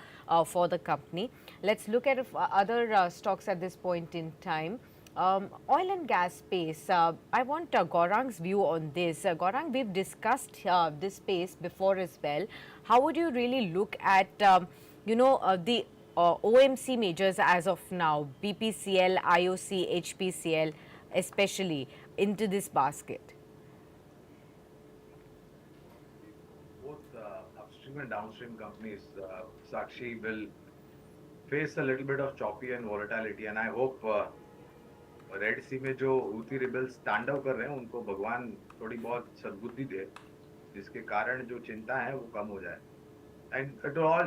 for the company. Let's look at other stocks at this point in time. Oil and gas space, I want Gaurang's view on this. Gaurang, we've discussed this space before as well. How would you really look at, the OMC majors as of now, BPCL, IOC, HPCL, especially into this basket? Both upstream and downstream companies, Sakshi, will face a little bit of choppy and volatility, and I hope Red Sea में जो Houthi rebels तांडव कर रहे हैं उनको भगवान थोड़ी बहुत सद्बुद्धि दे जिसके कारण जो चिंता है वो कम हो जाए. And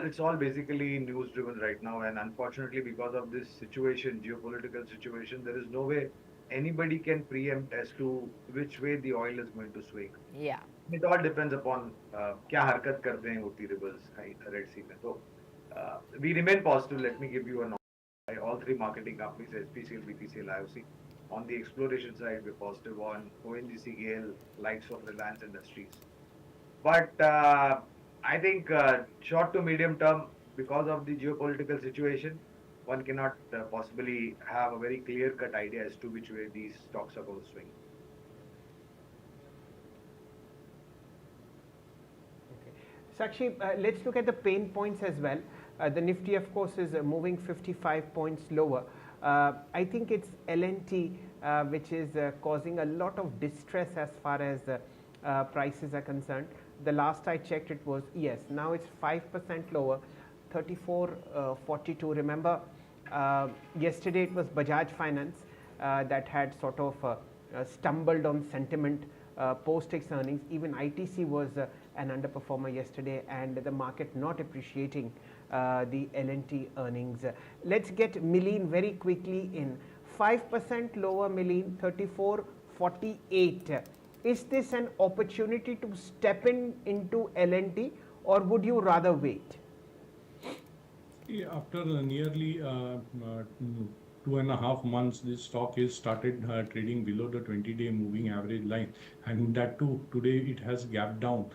it's all basically news driven right now, and unfortunately because of this situation, geopolitical situation, there is no way anybody can preempt as to which way the oil is going to swing. Yeah. It all depends upon क्या हरकत करते हैं Houthi rebels red Sea में. तो we remain positive. Let me give you a by all three marketing companies, HPCL, BTCL, IOC. On the exploration side, we're positive on ONGC, GAIL, likes of Reliance Industries. But I think short to medium term, because of the geopolitical situation, one cannot possibly have a very clear-cut idea as to which way these stocks are going to swing. Okay. Sakshi, let's look at the pain points as well. The Nifty, of course, is moving 55 points lower. I think it's L&T which is causing a lot of distress as far as prices are concerned. The last I checked, it was, yes, now it's 5% lower, 34.42. Remember, yesterday it was Bajaj Finance that had sort of stumbled on sentiment post its earnings. Even ITC was an underperformer yesterday, and the market not appreciating the L&T earnings. Let's get Milleen very quickly in. 5% lower Milleen, 34.48. Is this an opportunity to step into L&T, or would you rather wait? After nearly 2.5 months, this stock is started trading below the 20-day moving average line, and that too today it has gapped down.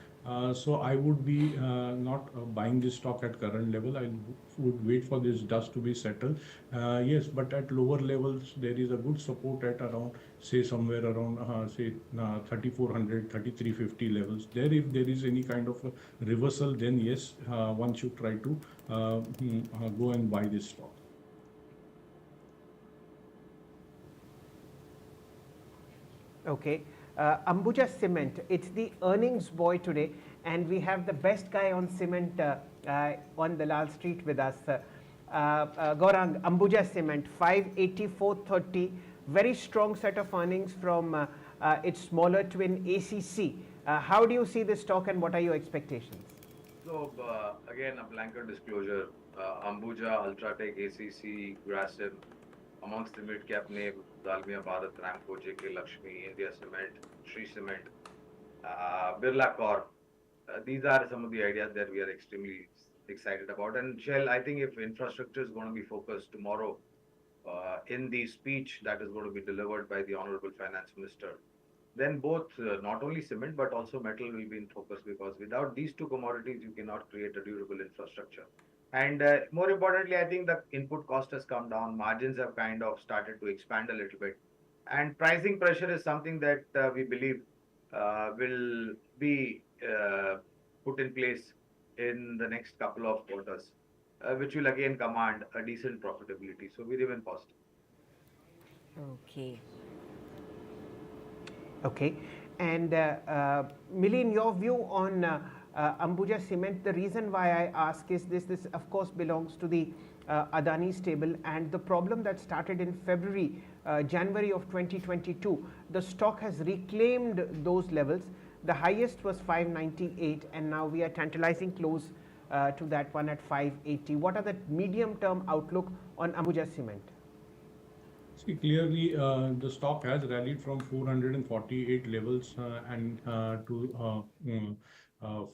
So I would be not buying this stock at current level. I would wait for this dust to be settled. Yes, but at lower levels there is a good support at around, say somewhere around 3400, 3350 levels. There, if there is any kind of a reversal, then yes, one should try to go and buy this stock. Okay. Ambuja Cement, it's the earnings boy today, and we have the best guy on cement on the Lal Street with us. Gaurang, Ambuja Cement, 584.30, very strong set of earnings from its smaller twin ACC. How do you see this stock, and what are your expectations? So again, a blanket disclosure, Ambuja, Ultratech, ACC, Grasim, amongst the mid-cap names, Dalmia Bharat, Ramco, JK Lakshmi, India Cement, Shree Cement, Birla Corp. These are some of the ideas that we are extremely excited about. And Shail, I think if infrastructure is going to be focused tomorrow in the speech that is going to be delivered by the Honorable Finance Minister, then both not only cement but also metal will be in focus, because without these two commodities, you cannot create a durable infrastructure. And more importantly, I think the input cost has come down. Margins have kind of started to expand a little bit. And pricing pressure is something that we believe will be put in place in the next couple of quarters, which will again command a decent profitability. So we remain positive. Okay. Okay. And Milleen, your view on Ambuja Cement, the reason why I ask is this of course belongs to the Adani stable, and the problem that started in January of 2022, the stock has reclaimed those levels. The highest was 598, and now we are tantalizing close to that one at 580. What are the medium term outlook on Ambuja Cement? See, clearly, the stock has rallied from 448 levels and to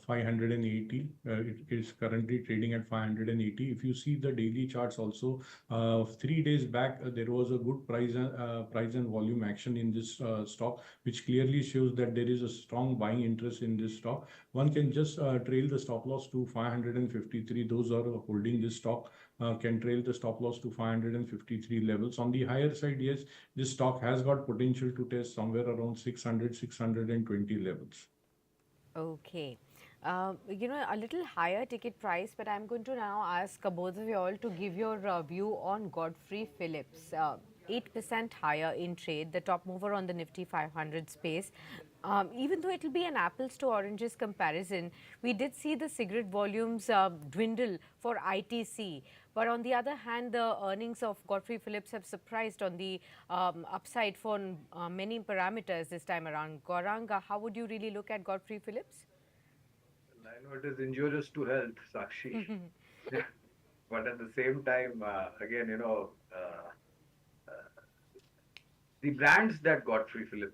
580. It is currently trading at 580. If you see the daily charts also, 3 days back, there was a good price and volume action in this stock, which clearly shows that there is a strong buying interest in this stock. One can just trail the stop loss to 553. Those are holding this stock can trail the stop loss to 553 levels. On the higher side, yes, this stock has got potential to test somewhere around 600, 620 levels. Okay. A little higher ticket price, but I'm going to now ask both of you all to give your view on Godfrey Phillips. 8% higher in trade, the top mover on the Nifty 500 space. Even though it will be an apples to oranges comparison, we did see the cigarette volumes dwindle for ITC. But on the other hand, the earnings of Godfrey Phillips have surprised on the upside for many parameters this time around. Gaurang, how would you really look at Godfrey Phillips? I know it is injurious to health, Sakshi. But at the same time, again, the brands that Godfrey Philip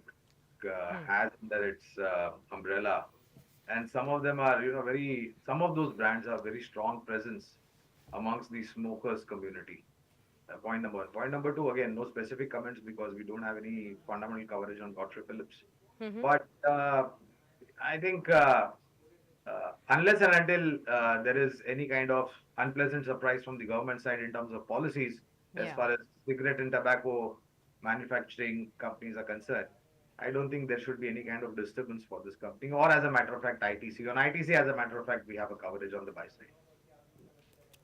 has under its umbrella, and some of them are, some of those brands have very strong presence amongst the smokers community. Point number one. Point number two, again, no specific comments because we don't have any fundamental coverage on Godfrey Phillips. But I think unless and until there is any kind of unpleasant surprise from the government side in terms of policies, as far as cigarette and tobacco manufacturing companies are concerned, I don't think there should be any kind of disturbance for this company. Or as a matter of fact, ITC. On ITC, as a matter of fact, we have a coverage on the buy side.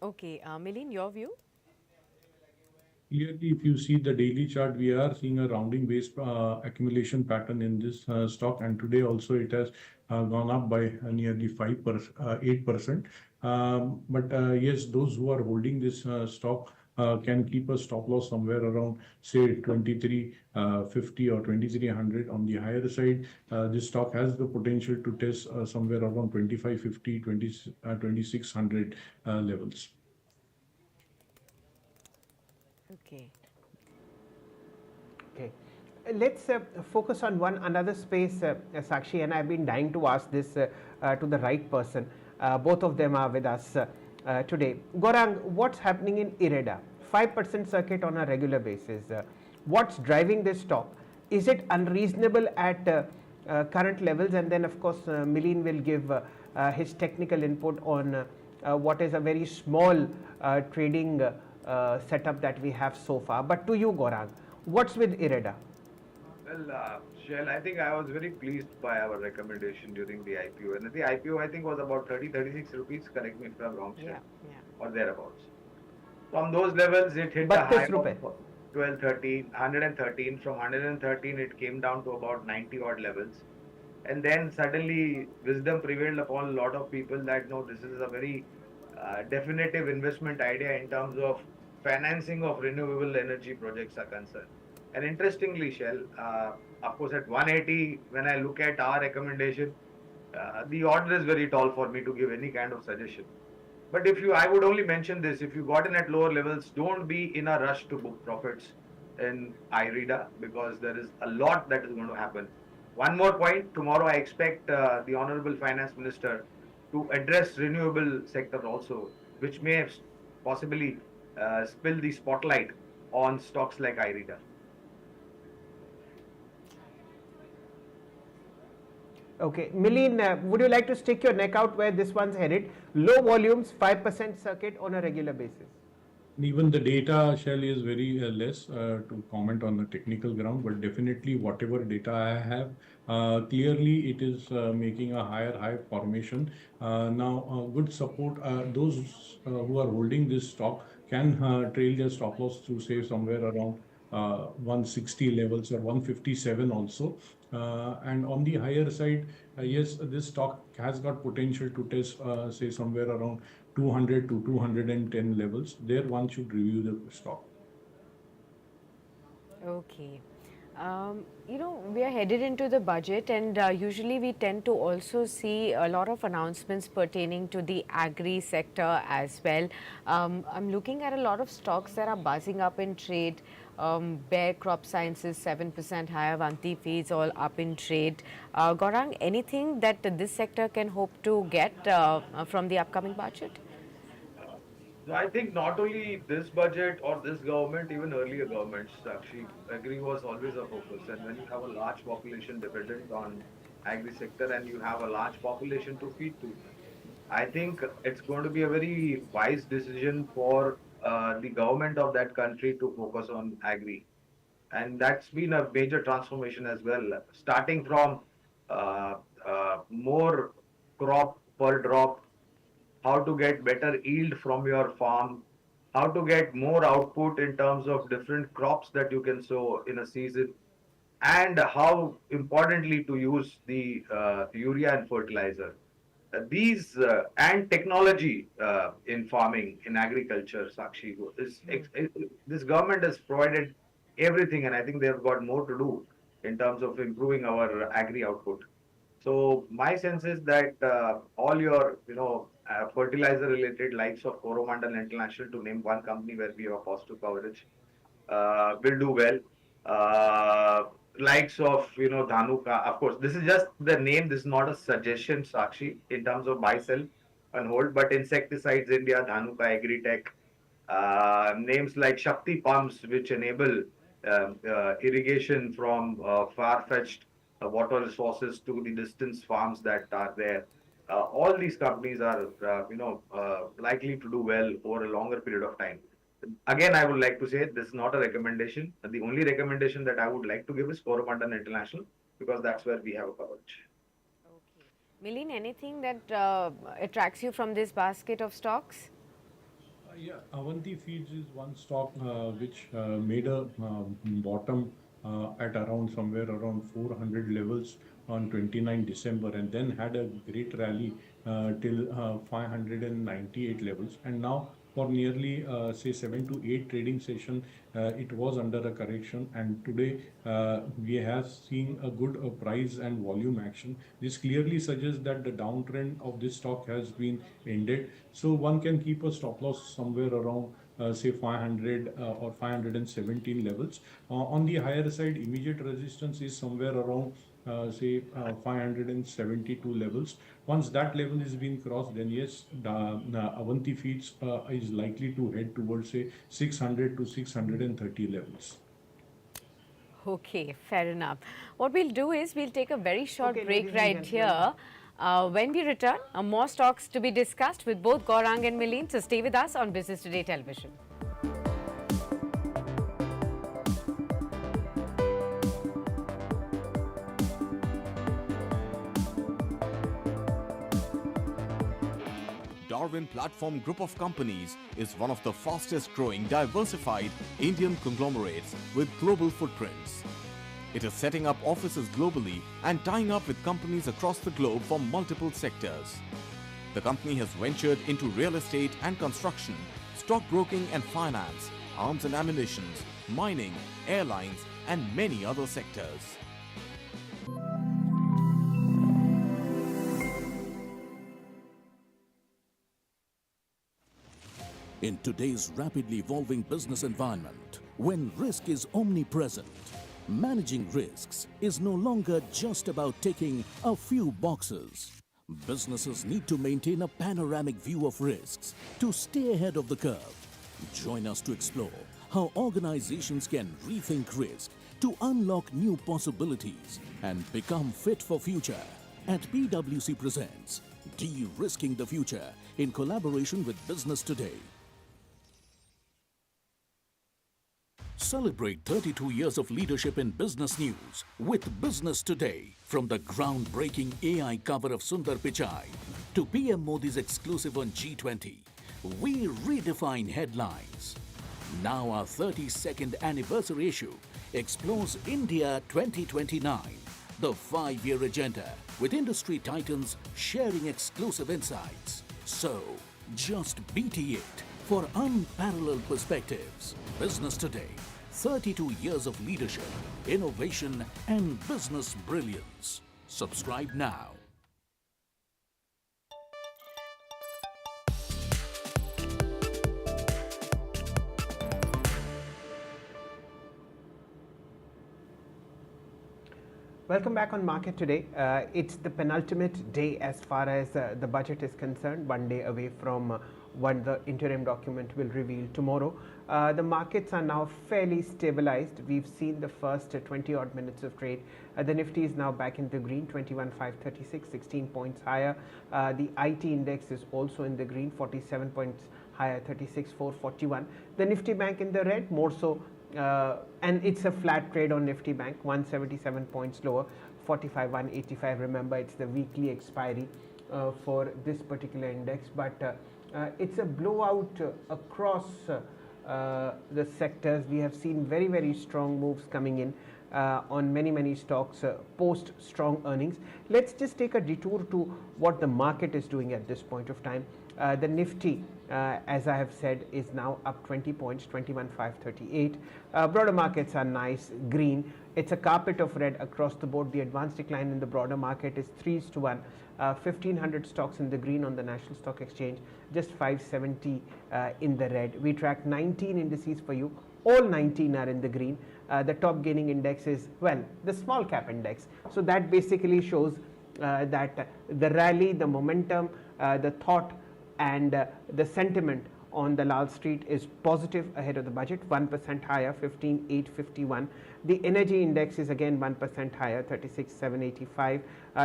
Okay, Milin, your view? Clearly, if you see the daily chart, we are seeing a rounding based accumulation pattern in this stock, and today also it has gone up by nearly 8%. But yes, those who are holding this stock can keep a stop loss somewhere around, say, 2350 or 2300. On the higher side, this stock has the potential to test somewhere around 2550, 2600 levels. Okay. Okay. Let's focus on another space, Sakshi, and I've been dying to ask this to the right person. Both of them are with us today. Gaurang, what's happening in IREDA? 5% circuit on a regular basis. What's driving this stock? Is it unreasonable at current levels? And then, of course, Milin will give his technical input on what is a very small trading setup that we have so far. But to you, Gaurang, what's with IREDA? Well, Shail, I think I was very pleased by our recommendation during the IPO. And the IPO, I think, was about 36 rupees. Correct me if I'm wrong, Shail. Or thereabouts. From those levels, it hit the high of 12, 13, 113. From 113, it came down to about 90 odd levels. And then suddenly, wisdom prevailed upon a lot of people that, no, this is a very definitive investment idea in terms of financing of renewable energy projects are concerned. And interestingly, Shell, of course, at 180, when I look at our recommendation, the order is very tall for me to give any kind of suggestion. But I would only mention this, if you got in at lower levels, don't be in a rush to book profits in IREDA because there is a lot that is going to happen. One more point, tomorrow I expect the Honorable Finance Minister to address renewable sector also, which may have possibly spill the spotlight on stocks like IREDA. Okay, Milin, would you like to stick your neck out where this one's headed? Low volumes, 5% circuit on a regular basis. Even the data shell is very less to comment on the technical ground, but definitely whatever data I have, clearly it is making a higher high formation. Now, good support, those who are holding this stock can trail their stop loss to say somewhere around 160 levels or 157 also. And on the higher side, yes, this stock has got potential to test, say, somewhere around 200 to 210 levels. There one should review the stock. Okay. We are headed into the budget, and usually we tend to also see a lot of announcements pertaining to the agri sector as well. I'm looking at a lot of stocks that are buzzing up in trade. Bear Crop Sciences 7% higher, Avanti Feeds all up in trade. Gaurang, anything that this sector can hope to get from the upcoming budget? So I think not only this budget or this government, even earlier governments, actually, agri was always a focus. And when you have a large population dependent on agri sector and you have a large population to feed to, I think it's going to be a very wise decision for the government of that country to focus on agri. And that's been a major transformation as well, starting from uh, more crop per drop, how to get better yield from your farm, how to get more output in terms of different crops that you can sow in a season, and how importantly to use the urea and fertilizer. These and technology in farming, in agriculture, Sakshi, this government has provided everything, and I think they have got more to do in terms of improving our agri output. So my sense is that all your, fertilizer related likes of Coromandel International, to name one company where we have a positive coverage, will do well. Uh, Likes of, Dhanuka. Of course, this is just the name. This is not a suggestion, Sakshi, in terms of buy, sell, and hold. But insecticides India, Dhanuka, Agritech, names like Shakti pumps, which enable irrigation from far-fetched water resources to the distance farms that are there. All these companies are, likely to do well over a longer period of time. Again, I would like to say this is not a recommendation. The only recommendation that I would like to give is Coromandel International, because that's where we have a coverage. Okay. Milin, anything that attracts you from this basket of stocks? Yeah, Avanti Feeds is one stock which made a bottom at around somewhere around 400 levels on 29 December, and then had a great rally till 598 levels, and now for nearly say 7 to 8 trading session it was under a correction, and today we have seen a good price and volume action. This clearly suggests that the downtrend of this stock has been ended, so one can keep a stop loss somewhere around say 500 or 517 levels. On the higher side, immediate resistance is somewhere around say 572 levels. Once that level is being crossed, then yes, the Avanti Feeds is likely to head towards say 600 to 630 levels. Okay, fair enough. What we'll do is we'll take a very short Okay, break ladies and right gentlemen. here. When we return, more stocks to be discussed with both Gaurang and Milin. So stay with us on Business Today Television. Darwin Platform Group of Companies is one of the fastest growing diversified Indian conglomerates with global footprints. It is setting up offices globally and tying up with companies across the globe from multiple sectors. The company has ventured into real estate and construction, stockbroking and finance, arms and ammunition, mining, airlines, and many other sectors. In today's rapidly evolving business environment, when risk is omnipresent, managing risks is no longer just about ticking a few boxes. Businesses need to maintain a panoramic view of risks to stay ahead of the curve. Join us to explore how organizations can rethink risk to unlock new possibilities and become fit for future. At PwC presents De-Risking the Future in collaboration with Business Today. Celebrate 32 years of leadership in business news with Business Today. From the groundbreaking AI cover of Sundar Pichai to PM Modi's exclusive on G20, we redefine headlines. Now our 32nd anniversary issue explores India 2029, the 5-year agenda with industry titans sharing exclusive insights. So, just BT it for unparalleled perspectives. Business Today, 32 years of leadership, innovation, and business brilliance. Subscribe now. Welcome back on Market Today. It's the penultimate day as far as the budget is concerned, one day away from when the interim document will reveal tomorrow. The markets are now fairly stabilized. We've seen the first 20 odd minutes of trade. The Nifty is now back in the green, 21,536, 16 points higher. The IT index is also in the green, 47 points higher, 36,441. The Nifty Bank in the red, more so, and it's a flat trade on Nifty Bank, 177 points lower, 45,185. Remember, it's the weekly expiry for this particular index, but it's a blowout across the sectors. We have seen very, very strong moves coming in on many stocks post strong earnings. Let's just take a detour to what the market is doing at this point of time. The Nifty, as I have said, is now up 20 points, 21,538. Broader markets are nice, green. It's a carpet of red across the board. The advanced decline in the broader market is 3:1. 1,500 stocks in the green on the National Stock Exchange, just 570 in the red. We track 19 indices for you. All 19 are in the green. The top gaining index is, well, the small cap index. So that basically shows that the rally, the momentum, the thought, and the sentiment on the Lal Street is positive ahead of the budget, 1% higher, 15,851. The energy index is again 1% higher, 36,785.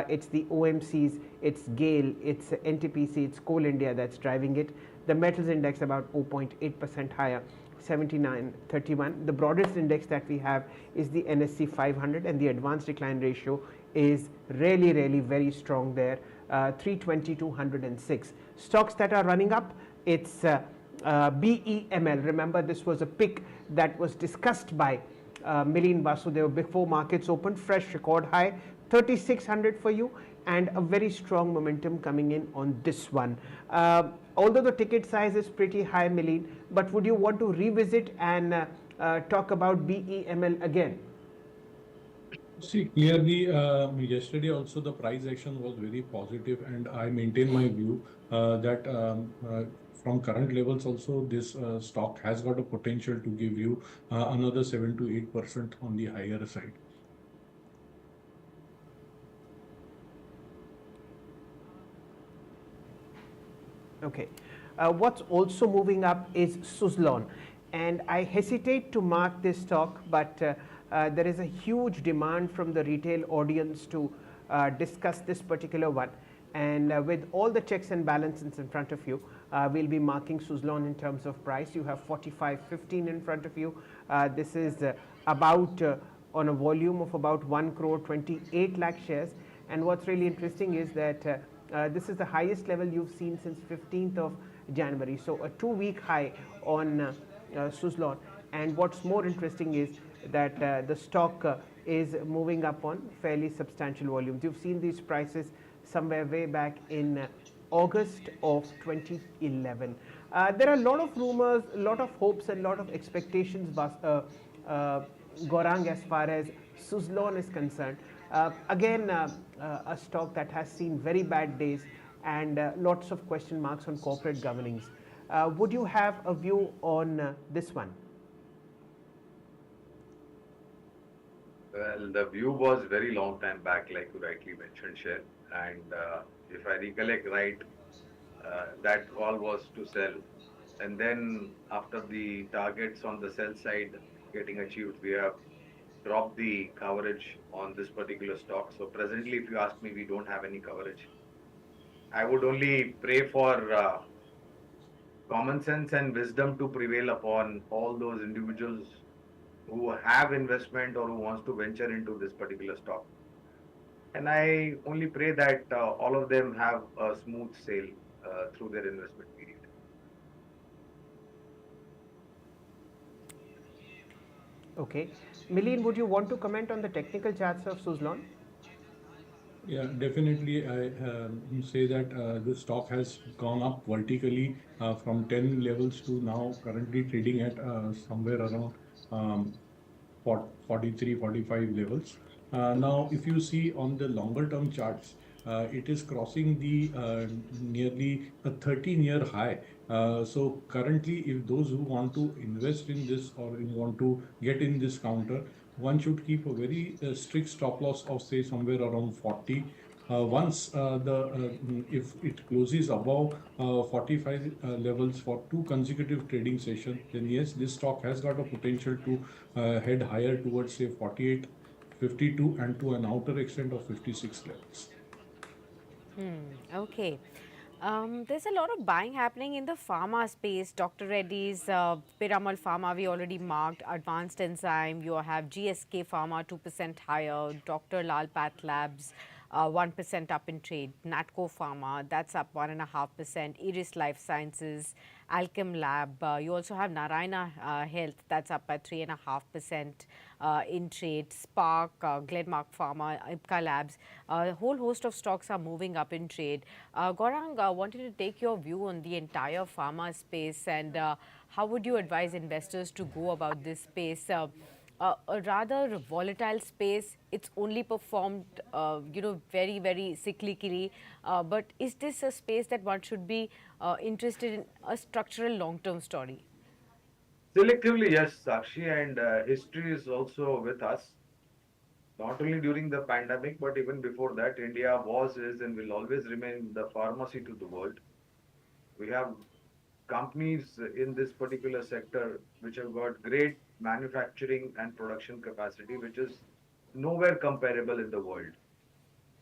It's the OMCs, it's GAIL, it's NTPC, it's Coal India that's driving it. The metals index about 0.8% higher, 79.31. The broadest index that we have is the NSE 500, and the advanced decline ratio is really very strong there, 320 to 106. Stocks that are running up, it's BEML. Remember, this was a pick that was discussed by Milind Vasudeva before markets opened. Fresh record high, 3,600 for you, and a very strong momentum coming in on this one. Although the ticket size is pretty high, Milind, but would you want to revisit and talk about BEML again? See, clearly, yesterday also the price action was very positive, and I maintain my view that from current levels also this stock has got a potential to give you another 7 to 8% on the higher side. Okay. What's also moving up is Suzlon, and I hesitate to mark this stock, but there is a huge demand from the retail audience to discuss this particular one, and with all the checks and balances in front of you, we'll be marking Suzlon in terms of price. You have 45.15 in front of you. This is about on a volume of about 1 crore 28 lakh shares, and what's really interesting is that this is the highest level you've seen since 15th of January, so a 2-week high on Suzlon. And what's more interesting is that the stock is moving up on fairly substantial volumes. You've seen these prices somewhere way back in August of 2011. There are a lot of rumors, a lot of hopes, and a lot of expectations, Gaurang, as far as Suzlon is concerned. Again, a stock that has seen very bad days and lots of question marks on corporate governance. Would you have a view on this one? Well, the view was very long time back, like you rightly mentioned, Shail. And if I recollect right, that call was to sell. And then after the targets on the sell side getting achieved, we have dropped the coverage on this particular stock. So presently, if you ask me, we don't have any coverage. I would only pray for common sense and wisdom to prevail upon all those individuals who have investment or who wants to venture into this particular stock. And I only pray that all of them have a smooth sail through their investment period. Okay. Milind, would you want to comment on the technical charts of Suzlon? Yeah, definitely. I say that the stock has gone up vertically from 10 levels to now currently trading at somewhere around 43, 45 levels. Now, if you see on the longer term charts, it is crossing the nearly a 13-year high. So currently, if those who want to invest in this or want to get in this counter, one should keep a very strict stop loss of say somewhere around 40. Once if it closes above 45 levels for two consecutive trading sessions, then yes, this stock has got a potential to head higher towards say 48, 52, and to an outer extent of 56 levels. Okay. There's a lot of buying happening in the pharma space. Dr. Reddy's, Piramal Pharma, we already marked. Advanced Enzyme, you have GSK Pharma 2% higher. Dr. Lal Path Labs, 1% up in trade. Natco Pharma, that's up 1.5%. Eris Life Sciences, Alchem Lab. You also have Narayana Health, that's up by 3.5% in trade. Spark, Glenmark Pharma, Ipca Labs. A whole host of stocks are moving up in trade. Gaurang, wanted to take your view on the entire pharma space and how would you advise investors to go about this space? A rather volatile space. It's only performed, very, very cyclically. But is this a space that one should be interested in a structural long-term story? Selectively, yes, Sakshi, and history is also with us. Not only during the pandemic, but even before that, India was, is, and will always remain the pharmacy to the world. We have companies in this particular sector which have got great manufacturing and production capacity, which is nowhere comparable in the world.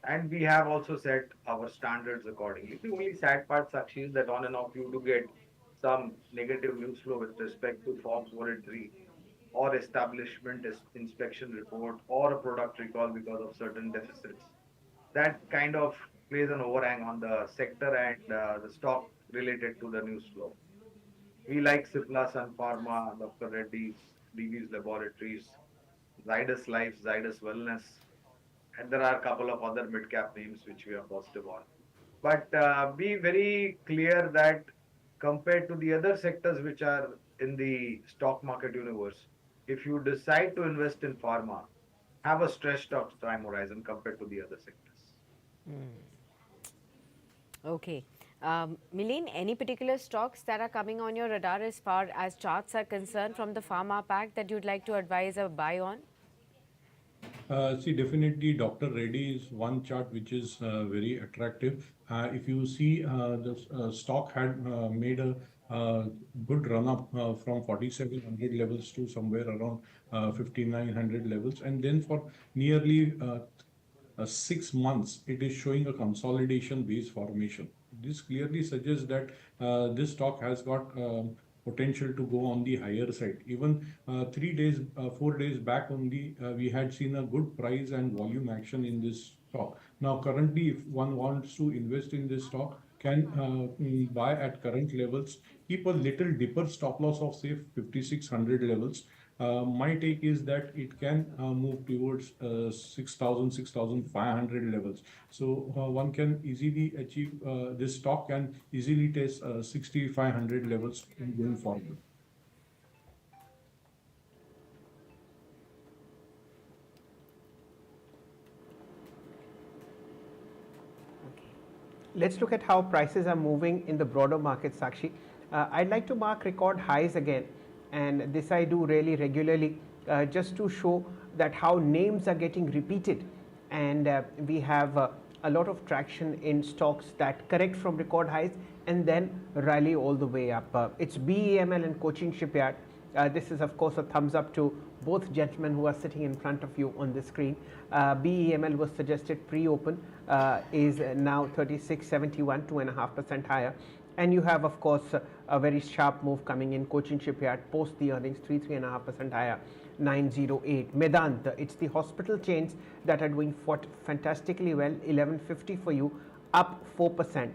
And we have also set our standards accordingly. The only sad part, Sakshi, is that on and off you do get some negative news flow with respect to Form 483 or establishment inspection report or a product recall because of certain deficits. That kind of plays an overhang on the sector and the stock related to the news flow. We like Cipla, Sun Pharma, Dr. Reddy's, DV's Laboratories, Zydus Life, Zydus Wellness, and there are a couple of other mid-cap names which we are positive on. But be very clear that compared to the other sectors which are in the stock market universe, if you decide to invest in pharma, have a stretched out time horizon compared to the other sectors. Okay. Milene, any particular stocks that are coming on your radar as far as charts are concerned from the pharma pack that you'd like to advise a buy on? See, definitely Dr. Reddy is one chart which is very attractive. If you see, the stock had made a good run up from 4,700 levels to somewhere around 5,900 levels. And then for nearly 6 months, it is showing a consolidation base formation. This clearly suggests that this stock has got potential to go on the higher side. Even 3 days, 4 days back only, we had seen a good price and volume action in this stock. Now, currently, if one wants to invest in this stock, can buy at current levels, keep a little deeper stop loss of say 5,600 levels. My take is that it can move towards 6,000, 6,500 levels. So one can easily achieve, this stock can easily test 6,500 levels going forward. Let's look at how prices are moving in the broader market, Sakshi. I'd like to mark record highs again, and this I do really regularly just to show that how names are getting repeated, and we have a lot of traction in stocks that correct from record highs and then rally all the way up. It's BEML and Cochin Shipyard. This is of course a thumbs up to both gentlemen who are sitting in front of you on the screen. BEML was suggested pre-open, is now 36.71, 2.5% higher. And you have of course a very sharp move coming in Cochin Shipyard post the earnings, 3.5% higher, 908. Medant, it's the hospital chains that are doing fantastically well, 1150 for you, up 4%.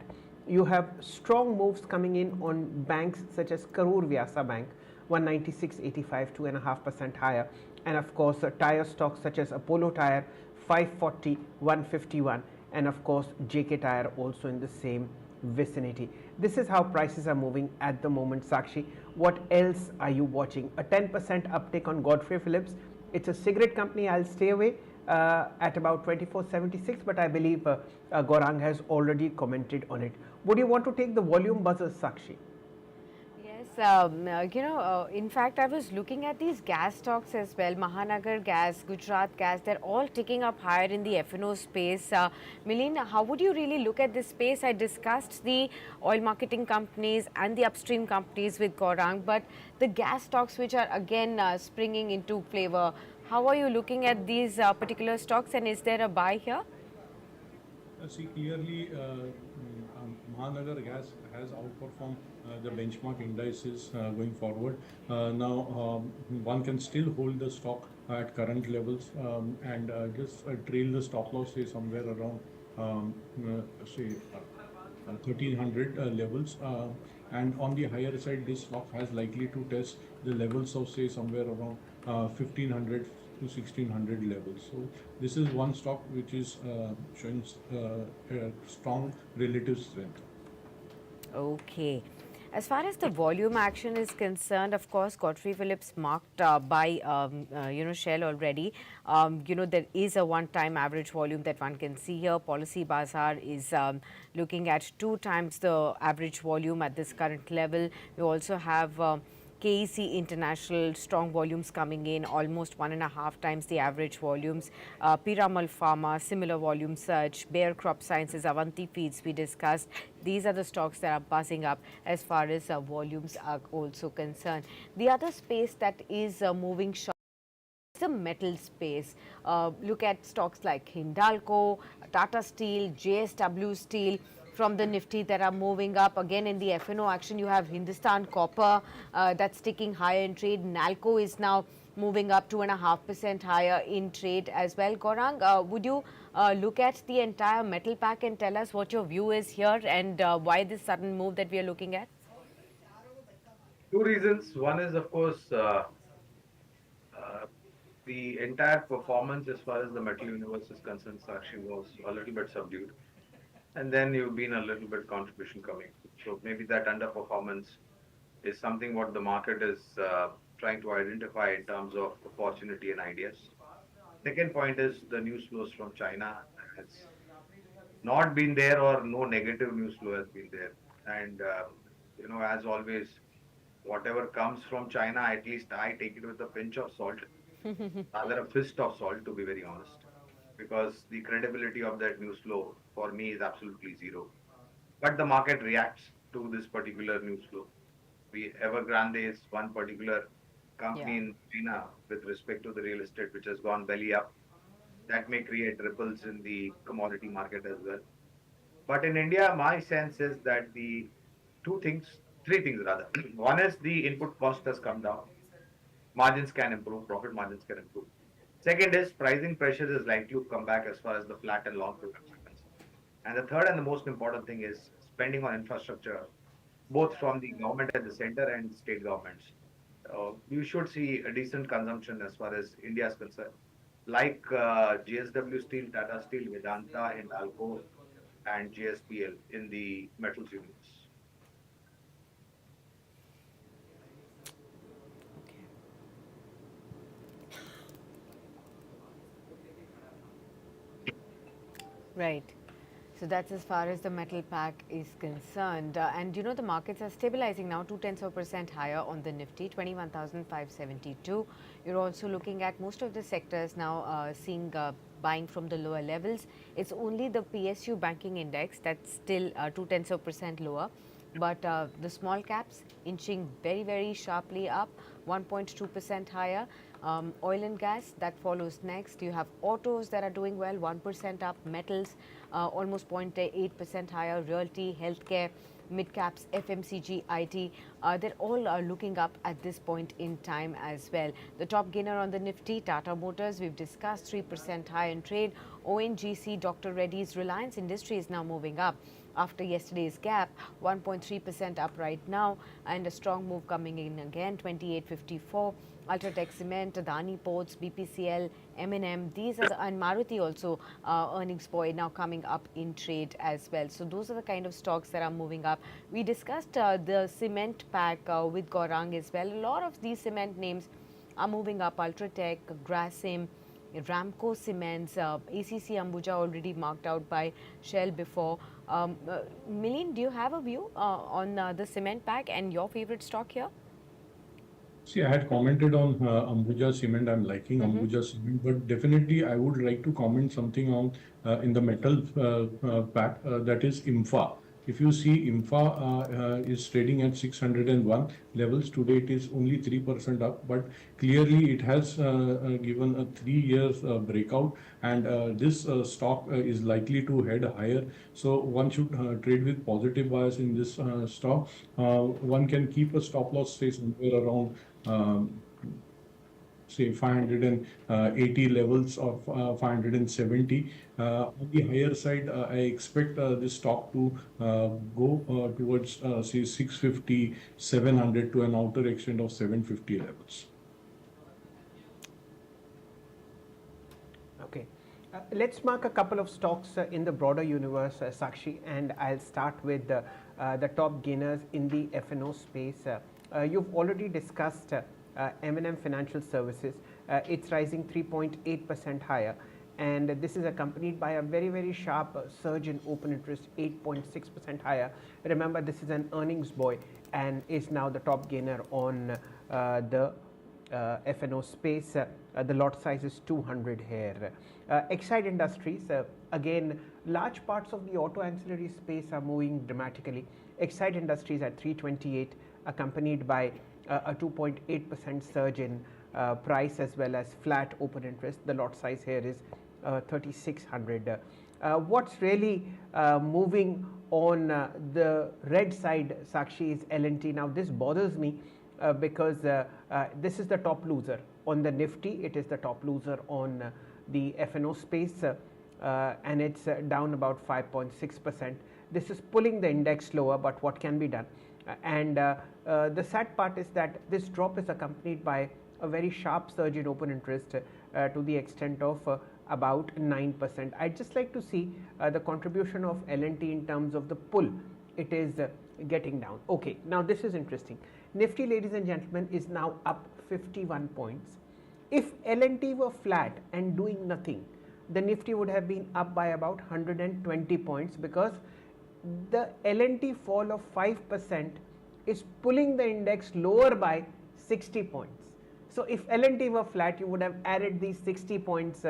You have strong moves coming in on banks such as Karur Vyasa Bank, 196.85, 2.5% higher. And of course, tire stocks such as Apollo Tire, 540, 151. And of course, JK Tire also in the same vicinity. This is how prices are moving at the moment, Sakshi. What else are you watching? A 10% uptick on Godfrey Phillips. It's a cigarette company. I'll stay away at about 24.76, but I believe Gaurang has already commented on it. Would you want to take the volume buzzers, Sakshi? Yes, In fact, I was looking at these gas stocks as well. Mahanagar Gas, Gujarat Gas, they're all ticking up higher in the F&O space. Milin, how would you really look at this space? I discussed the oil marketing companies and the upstream companies with Gaurang, but the gas stocks, which are again springing into flavor, how are you looking at these particular stocks, and is there a buy here? See, clearly, Mahanagar Gas has outperformed the benchmark indices going forward. Now, one can still hold the stock at current levels and just trail the stop loss, say somewhere around, say, 1300 levels. And on the higher side, this stock has likely to test the levels of, say, somewhere around 1500 to 1600 levels. So this is one stock which is showing strong relative strength. Okay. As far as the volume action is concerned, of course, Godfrey Phillips marked by Shell already. There is a one-time average volume that one can see here. Policy Bazaar is looking at 2 times the average volume at this current level. We also have KEC International, strong volumes coming in, almost 1.5 times the average volumes. Piramal Pharma, similar volume surge. Bayer Crop Sciences, Avanti Feeds, we discussed. These are the stocks that are buzzing up as far as volumes are also concerned. The other space that is moving sharp, the metal space. Look at stocks like Hindalco, Tata Steel, JSW Steel from the Nifty that are moving up. Again, in the F&O action, you have Hindustan Copper that's sticking higher in trade. Nalco is now moving up 2.5% higher in trade as well. Gaurang, would you look at the entire metal pack and tell us what your view is here and why this sudden move that we are looking at? Two reasons. One is, of course, uh, the entire performance as far as the metal universe is concerned, Sakshi, was a little bit subdued. And then you've been a little bit contribution coming. So maybe that underperformance is something what the market is trying to identify in terms of opportunity and ideas. Second point is the news flows from China has not been there, or no negative news flow has been there. And as always, whatever comes from China, at least I take it with a pinch of salt, rather a fist of salt, to be very honest, because the credibility of that news flow for me is absolutely zero. But the market reacts to this particular news flow. Evergrande is one particular company Yeah. in China with respect to the real estate, which has gone belly up. That may create ripples in the commodity market as well. But in India, my sense is that the three things rather. One is the input cost has come down. Margins can improve, profit margins can improve. Second is pricing pressure is likely to come back as far as the flat and long products are concerned. And the third and the most important thing is spending on infrastructure, both from the government at the center and state governments. You should see a decent consumption as far as India is concerned, like JSW Steel, Tata Steel, Vedanta, and Alco, and JSPL in the metals universe. Right. So that's as far as the metal pack is concerned. And the markets are stabilizing now, 0.2% higher on the Nifty, 21,572. You're also looking at most of the sectors now seeing buying from the lower levels. It's only the PSU banking index that's still 0.2% lower. But the small caps inching very, very sharply up, 1.2% higher. Oil and gas, that follows next. You have autos that are doing well, 1% up. Metals, almost 0.8% higher. Realty, healthcare, mid caps, FMCG, IT, they're all looking up at this point in time as well. The top gainer on the Nifty, Tata Motors, we've discussed, 3% high in trade. ONGC, Dr. Reddy's, Reliance Industries now moving up after yesterday's gap, 1.3% up right now, and a strong move coming in again, 28.54. Ultratech Cement, Adani Ports, BPCL, M&M, these are and Maruti also earnings boy now coming up in trade as well. So those are the kind of stocks that are moving up. We discussed the cement pack with Gaurang as well. A lot of these cement names are moving up. Ultratech, Grasim, Ramco Cements, ACC Ambuja already marked out by Shell before. Milind, do you have a view on the cement pack and your favorite stock here? See, I had commented on Ambuja Cement. I'm liking Ambuja Cement, but definitely I would like to comment something on in the metal pack, that is IMFA. If you see, IMFA is trading at 601 levels. Today it is only 3% up, but clearly it has given a 3 years breakout, and this stock is likely to head higher. So one should trade with positive bias in this stock. One can keep a stop loss say somewhere around say 580 levels of 570. On the higher side, I expect this stock to go towards say 650, 700 to an outer extent of 750 levels. Okay. Let's mark a couple of stocks in the broader universe, Sakshi, and I'll start with the top gainers in the F&O space. You've already discussed M&M Financial Services. It's rising 3.8% higher, and this is accompanied by a very, very sharp surge in open interest, 8.6% higher. Remember, this is an earnings boy and is now the top gainer on the F&O space. The lot size is 200 here. Exide Industries, again, large parts of the auto ancillary space are moving dramatically. Exide Industries at 328, accompanied by a 2.8% surge in price as well as flat open interest. The lot size here is 3600. What's really moving on the red side, Sakshi, is L&T. Now this bothers me because this is the top loser on the Nifty. It is the top loser on the F&O space, and it's down about 5.6%. This is pulling the index lower, but what can be done? And the sad part is that this drop is accompanied by a very sharp surge in open interest to the extent of about 9%. I'd just like to see the contribution of L&T in terms of the pull. It is getting down. Okay, now this is interesting. Nifty, ladies and gentlemen, is now up 51 points. If L&T were flat and doing nothing, the Nifty would have been up by about 120 points, because the L&T fall of 5% is pulling the index lower by 60 points. So if L&T were flat, you would have added these 60 points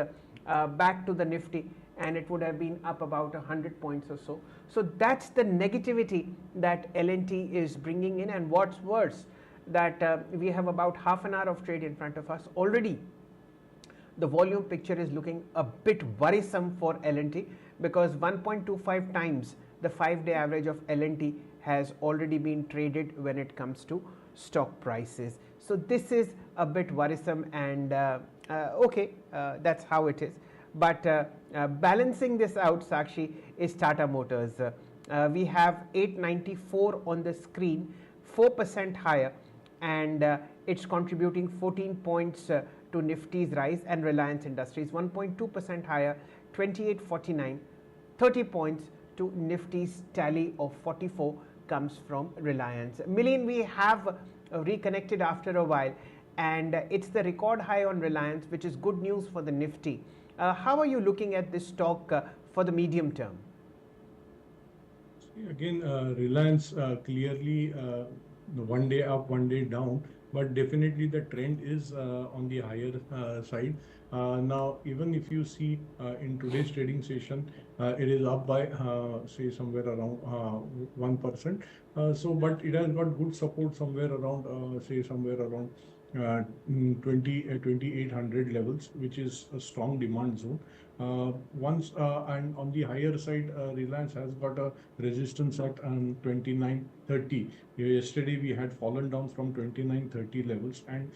back to the Nifty, and it would have been up about 100 points or so. So that's the negativity that L&T is bringing in. And what's worse, that we have about half an hour of trade in front of us already. The volume picture is looking a bit worrisome for L&T, because 1.25 times the 5-day average of L&T has already been traded when it comes to stock prices. So this is a bit worrisome, and okay, that's how it is. But balancing this out, Sakshi, is Tata Motors. We have 894 on the screen, 4% higher, and it's contributing 14 points to Nifty's rise, and Reliance Industries 1.2% higher, 2849, 30 points to Nifty's tally of 44 comes from Reliance. Milind, we have reconnected after a while, and it's the record high on Reliance, which is good news for the Nifty. How are you looking at this stock for the medium term? Again, Reliance clearly one day up, one day down, but definitely the trend is on the higher side. Now, even if you see in today's trading session, it is up by say somewhere around 1%. So, but it has got good support somewhere around say somewhere around 2800 levels, which is a strong demand zone. And on the higher side, Reliance has got a resistance at 2930. Yesterday we had fallen down from 2930 levels, and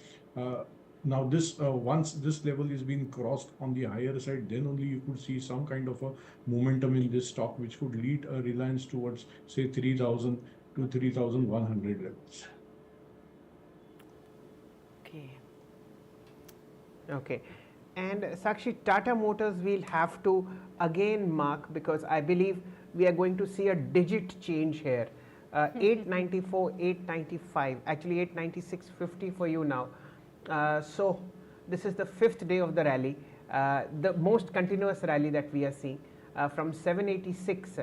now this once this level is being crossed on the higher side, then only you could see some kind of a momentum in this stock, which could lead Reliance towards say 3000 to 3100 levels. Okay. And Sakshi, Tata Motors we'll have to again mark, because I believe we are going to see a digit change here. 894, 895, actually 896.50 for you now. So this is the 5th day of the rally. The most continuous rally that we are seeing from 786,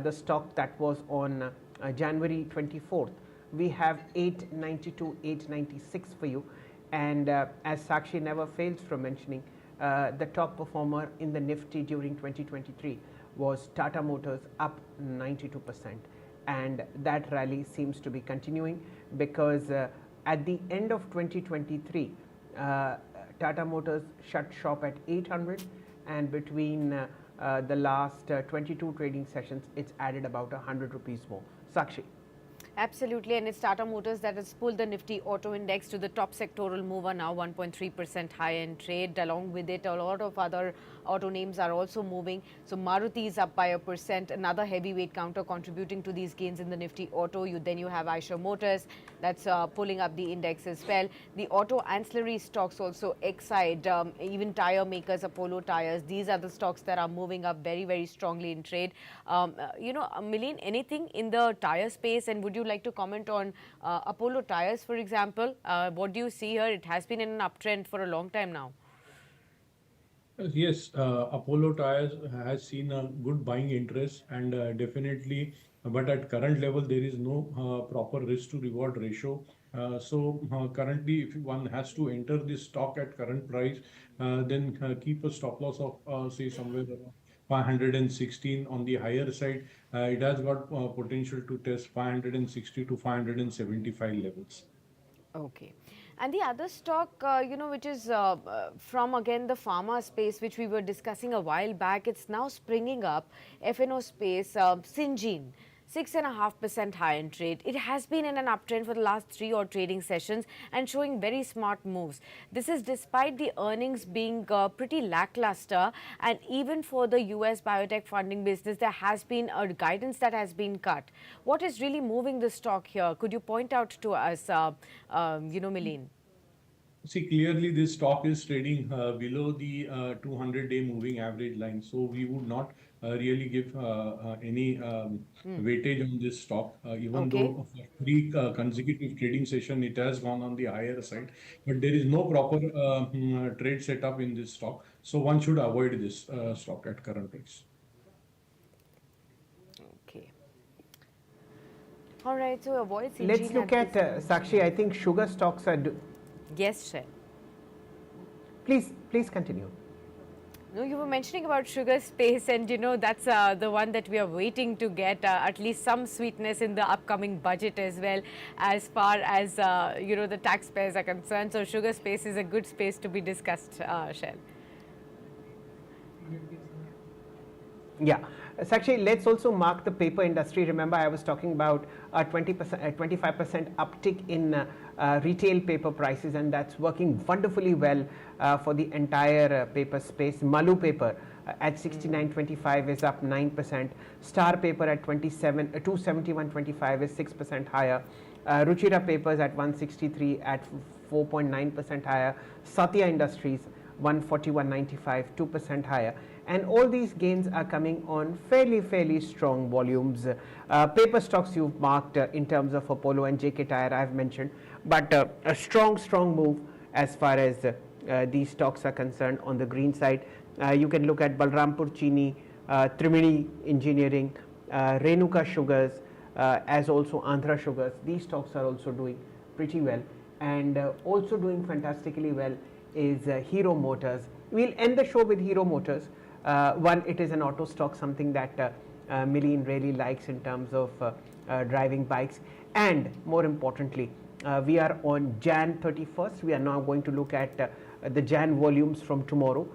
the stock that was on January 24th, we have 892, 896 for you. And as Sakshi never fails from mentioning, the top performer in the Nifty during 2023 was Tata Motors, up 92%. And that rally seems to be continuing because at the end of 2023, Tata Motors shut shop at 800, and between the last 22 trading sessions, it's added about 100 rupees more. Sakshi. Absolutely, and it's Tata Motors that has pulled the Nifty Auto Index to the top sectoral mover now, 1.3% higher in trade. Along with it, a lot of other auto names are also moving. So Maruti is up by 1%, another heavyweight counter contributing to these gains in the Nifty Auto. Then you have Eicher Motors that's pulling up the index as well. The auto ancillary stocks also excite, even tire makers, Apollo Tires. These are the stocks that are moving up very, very strongly in trade. Mileen, anything in the tire space, and would you like to comment on Apollo Tires, for example? What do you see here? It has been in an uptrend for a long time now. Yes, Apollo Tires has seen a good buying interest, and definitely, but at current level, there is no proper risk to reward ratio. Currently, if one has to enter this stock at current price, then keep a stop loss of say somewhere around 516 on the higher side. It has got potential to test 560 to 575 levels. Okay. And the other stock, which is from again the pharma space, which we were discussing a while back, it's now springing up. FNO space, Syngene, 6.5% high in trade. It has been in an uptrend for the last 3 odd trading sessions and showing very smart moves. This is despite the earnings being pretty lackluster, and even for the US biotech funding business, there has been a guidance that has been cut. What is really moving the stock here? Could you point out to us, Mileen? See, clearly this stock is trading below the 200-day moving average line. So we would not really give any weightage on this stock, even though for 3 consecutive trading session, it has gone on the higher side. But there is no proper trade setup in this stock. So one should avoid this stock at current price. Okay. All right, so avoid Syngene. Let's look at Sakshi. I think sugar stocks are. Yes, Shail. Please continue. No, you were mentioning about sugar space, and that's the one that we are waiting to get at least some sweetness in the upcoming budget as well, as far as the taxpayers are concerned. So sugar space is a good space to be discussed, Shail. Yeah. Sakshi, let's also mark the paper industry. Remember, I was talking about 20%, 25% uptick in retail paper prices, and that's working wonderfully well for the entire paper space. Malu paper at 69.25 is up 9%. Star paper at 271.25 is 6% higher. Ruchira papers at 163 at 4.9% higher. Satya Industries 141.95, 2% higher. And all these gains are coming on fairly strong volumes. Paper stocks you've marked in terms of Apollo and JK Tyre I've mentioned, but a strong move as far as these stocks are concerned. On the green side, you can look at Balrampur Chini, Trimini Engineering, Renuka Sugars, as also Andhra Sugars. These stocks are also doing pretty well, and also doing fantastically well is Hero Motors. We'll end the show with Hero Motors. One, it is an auto stock, something that Mileen really likes in terms of driving bikes. And more importantly, we are on Jan 31st. We are now going to look at the Jan volumes from tomorrow.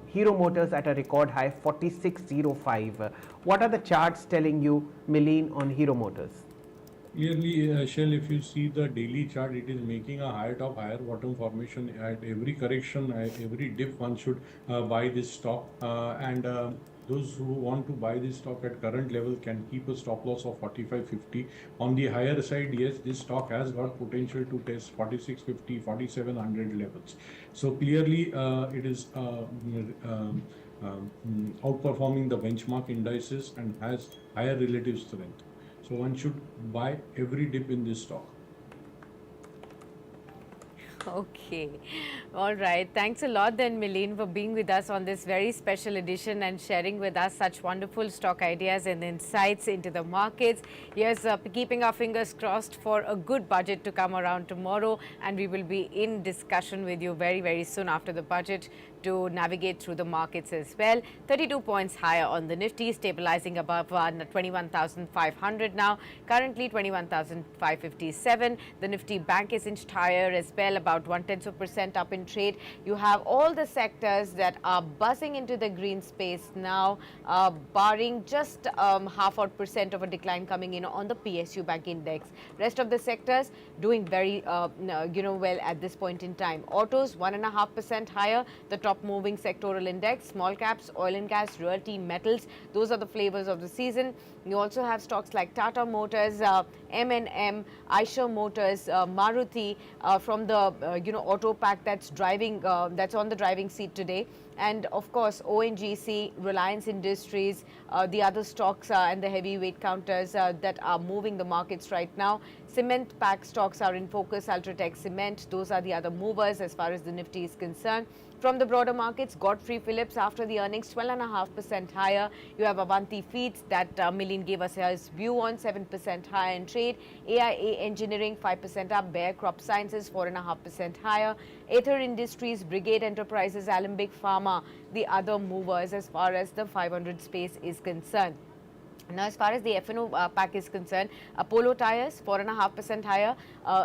Hero Motors at a record high, 46.05. What are the charts telling you, Mileen, on Hero Motors? Clearly, Shail, if you see the daily chart, it is making a higher top, higher bottom formation. At every correction, at every dip, one should buy this stock. Those who want to buy this stock at current level can keep a stop loss of 45.50. On the higher side, yes, this stock has got potential to test 46.50, 4700 levels. So clearly, it is outperforming the benchmark indices and has higher relative strength. So one should buy every dip in this stock. Okay. All right. Thanks a lot then, Milene, for being with us on this very special edition and sharing with us such wonderful stock ideas and insights into the markets. Yes, keeping our fingers crossed for a good budget to come around tomorrow, and we will be in discussion with you very, very soon after the budget to navigate through the markets as well. 32 points higher on the Nifty, stabilizing above 21,500 now. Currently 21,557. The Nifty bank is inched higher as well, about 0.1% up in trade. You have all the sectors that are buzzing into the green space now, barring just half odd percent of a decline coming in on the PSU bank index. Rest of the sectors doing very well at this point in time. Autos 1.5% higher, the top moving sectoral index. Small caps, oil and gas, realty, metals, those are the flavors of the season. You also have stocks like Tata Motors, M&M, Eicher Motors, Maruti from the auto pack that's driving that's on the driving seat today. And of course ONGC, Reliance Industries, the other stocks and the heavyweight counters that are moving the markets right now. Cement pack stocks are in focus. Ultratech Cement, those are the other movers as far as the Nifty is concerned. From the broader markets, Godfrey Phillips after the earnings 12.5% higher. You have Avanti Feeds that Milene gave us his view on, 7% higher in trade. AIA Engineering 5% up. Bayer Crop Sciences 4.5% higher. Aether Industries, Brigade Enterprises, Alembic Pharma, the other movers as far as the 500 space is concerned. Now, as far as the F&O pack is concerned, Apollo Tyres 4.5% higher,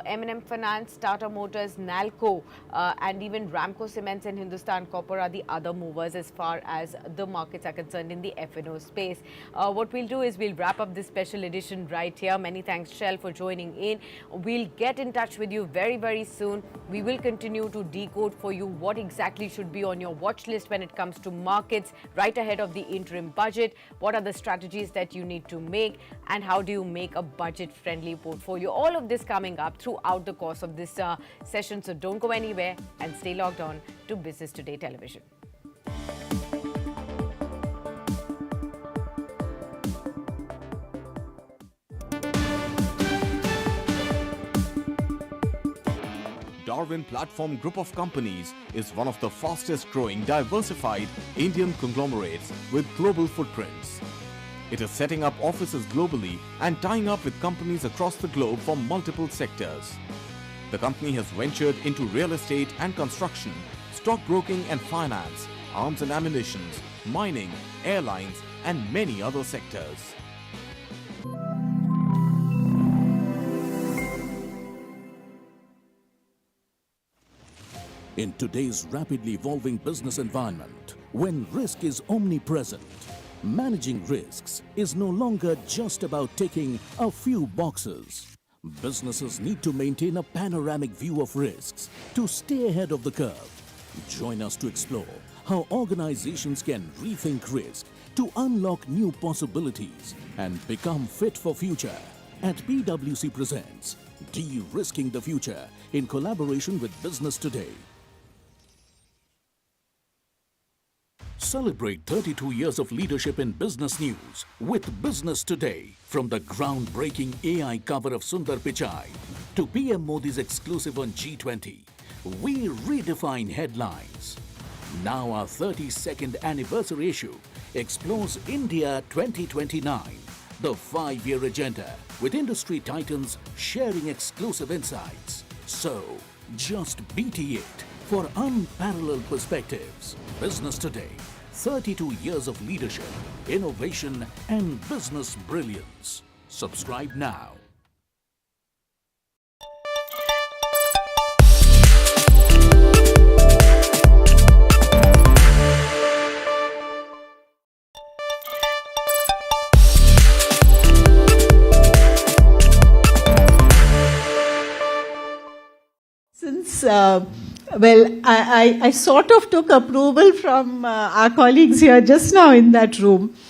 M&M Finance, Tata Motors, Nalco, and even Ramco Cements and Hindustan Copper are the other movers as far as the markets are concerned in the F&O space. What we'll do is we'll wrap up this special edition right here. Many thanks, Shail, for joining in. We'll get in touch with you very, very soon. We will continue to decode for you what exactly should be on your watch list when it comes to markets right ahead of the interim budget. What are the strategies that you need to make, and how do you make a budget-friendly portfolio? All of this coming up throughout the course of this session. So don't go anywhere and stay logged on to Business Today Television. Darwin Platform Group of Companies is one of the fastest growing diversified Indian conglomerates with global footprints. It is setting up offices globally and tying up with companies across the globe from multiple sectors. The company has ventured into real estate and construction, stockbroking and finance, arms and ammunition, mining, airlines, and many other sectors. In today's rapidly evolving business environment, when risk is omnipresent, managing risks is no longer just about ticking a few boxes. Businesses need to maintain a panoramic view of risks to stay ahead of the curve. Join us to explore how organizations can rethink risk to unlock new possibilities and become fit for future. At PwC presents De-Risking the Future in collaboration with Business Today. Celebrate 32 years of leadership in business news with Business Today. From the groundbreaking AI cover of Sundar Pichai to PM Modi's exclusive on G20, we redefine headlines. Now our 32nd anniversary issue explores India 2029, the 5-year agenda, with industry titans sharing exclusive insights. So, just BT it for unparalleled perspectives. Business Today, 32 years of leadership, innovation, and business brilliance. Subscribe now. Since I sort of took approval from our colleagues here just now in that room.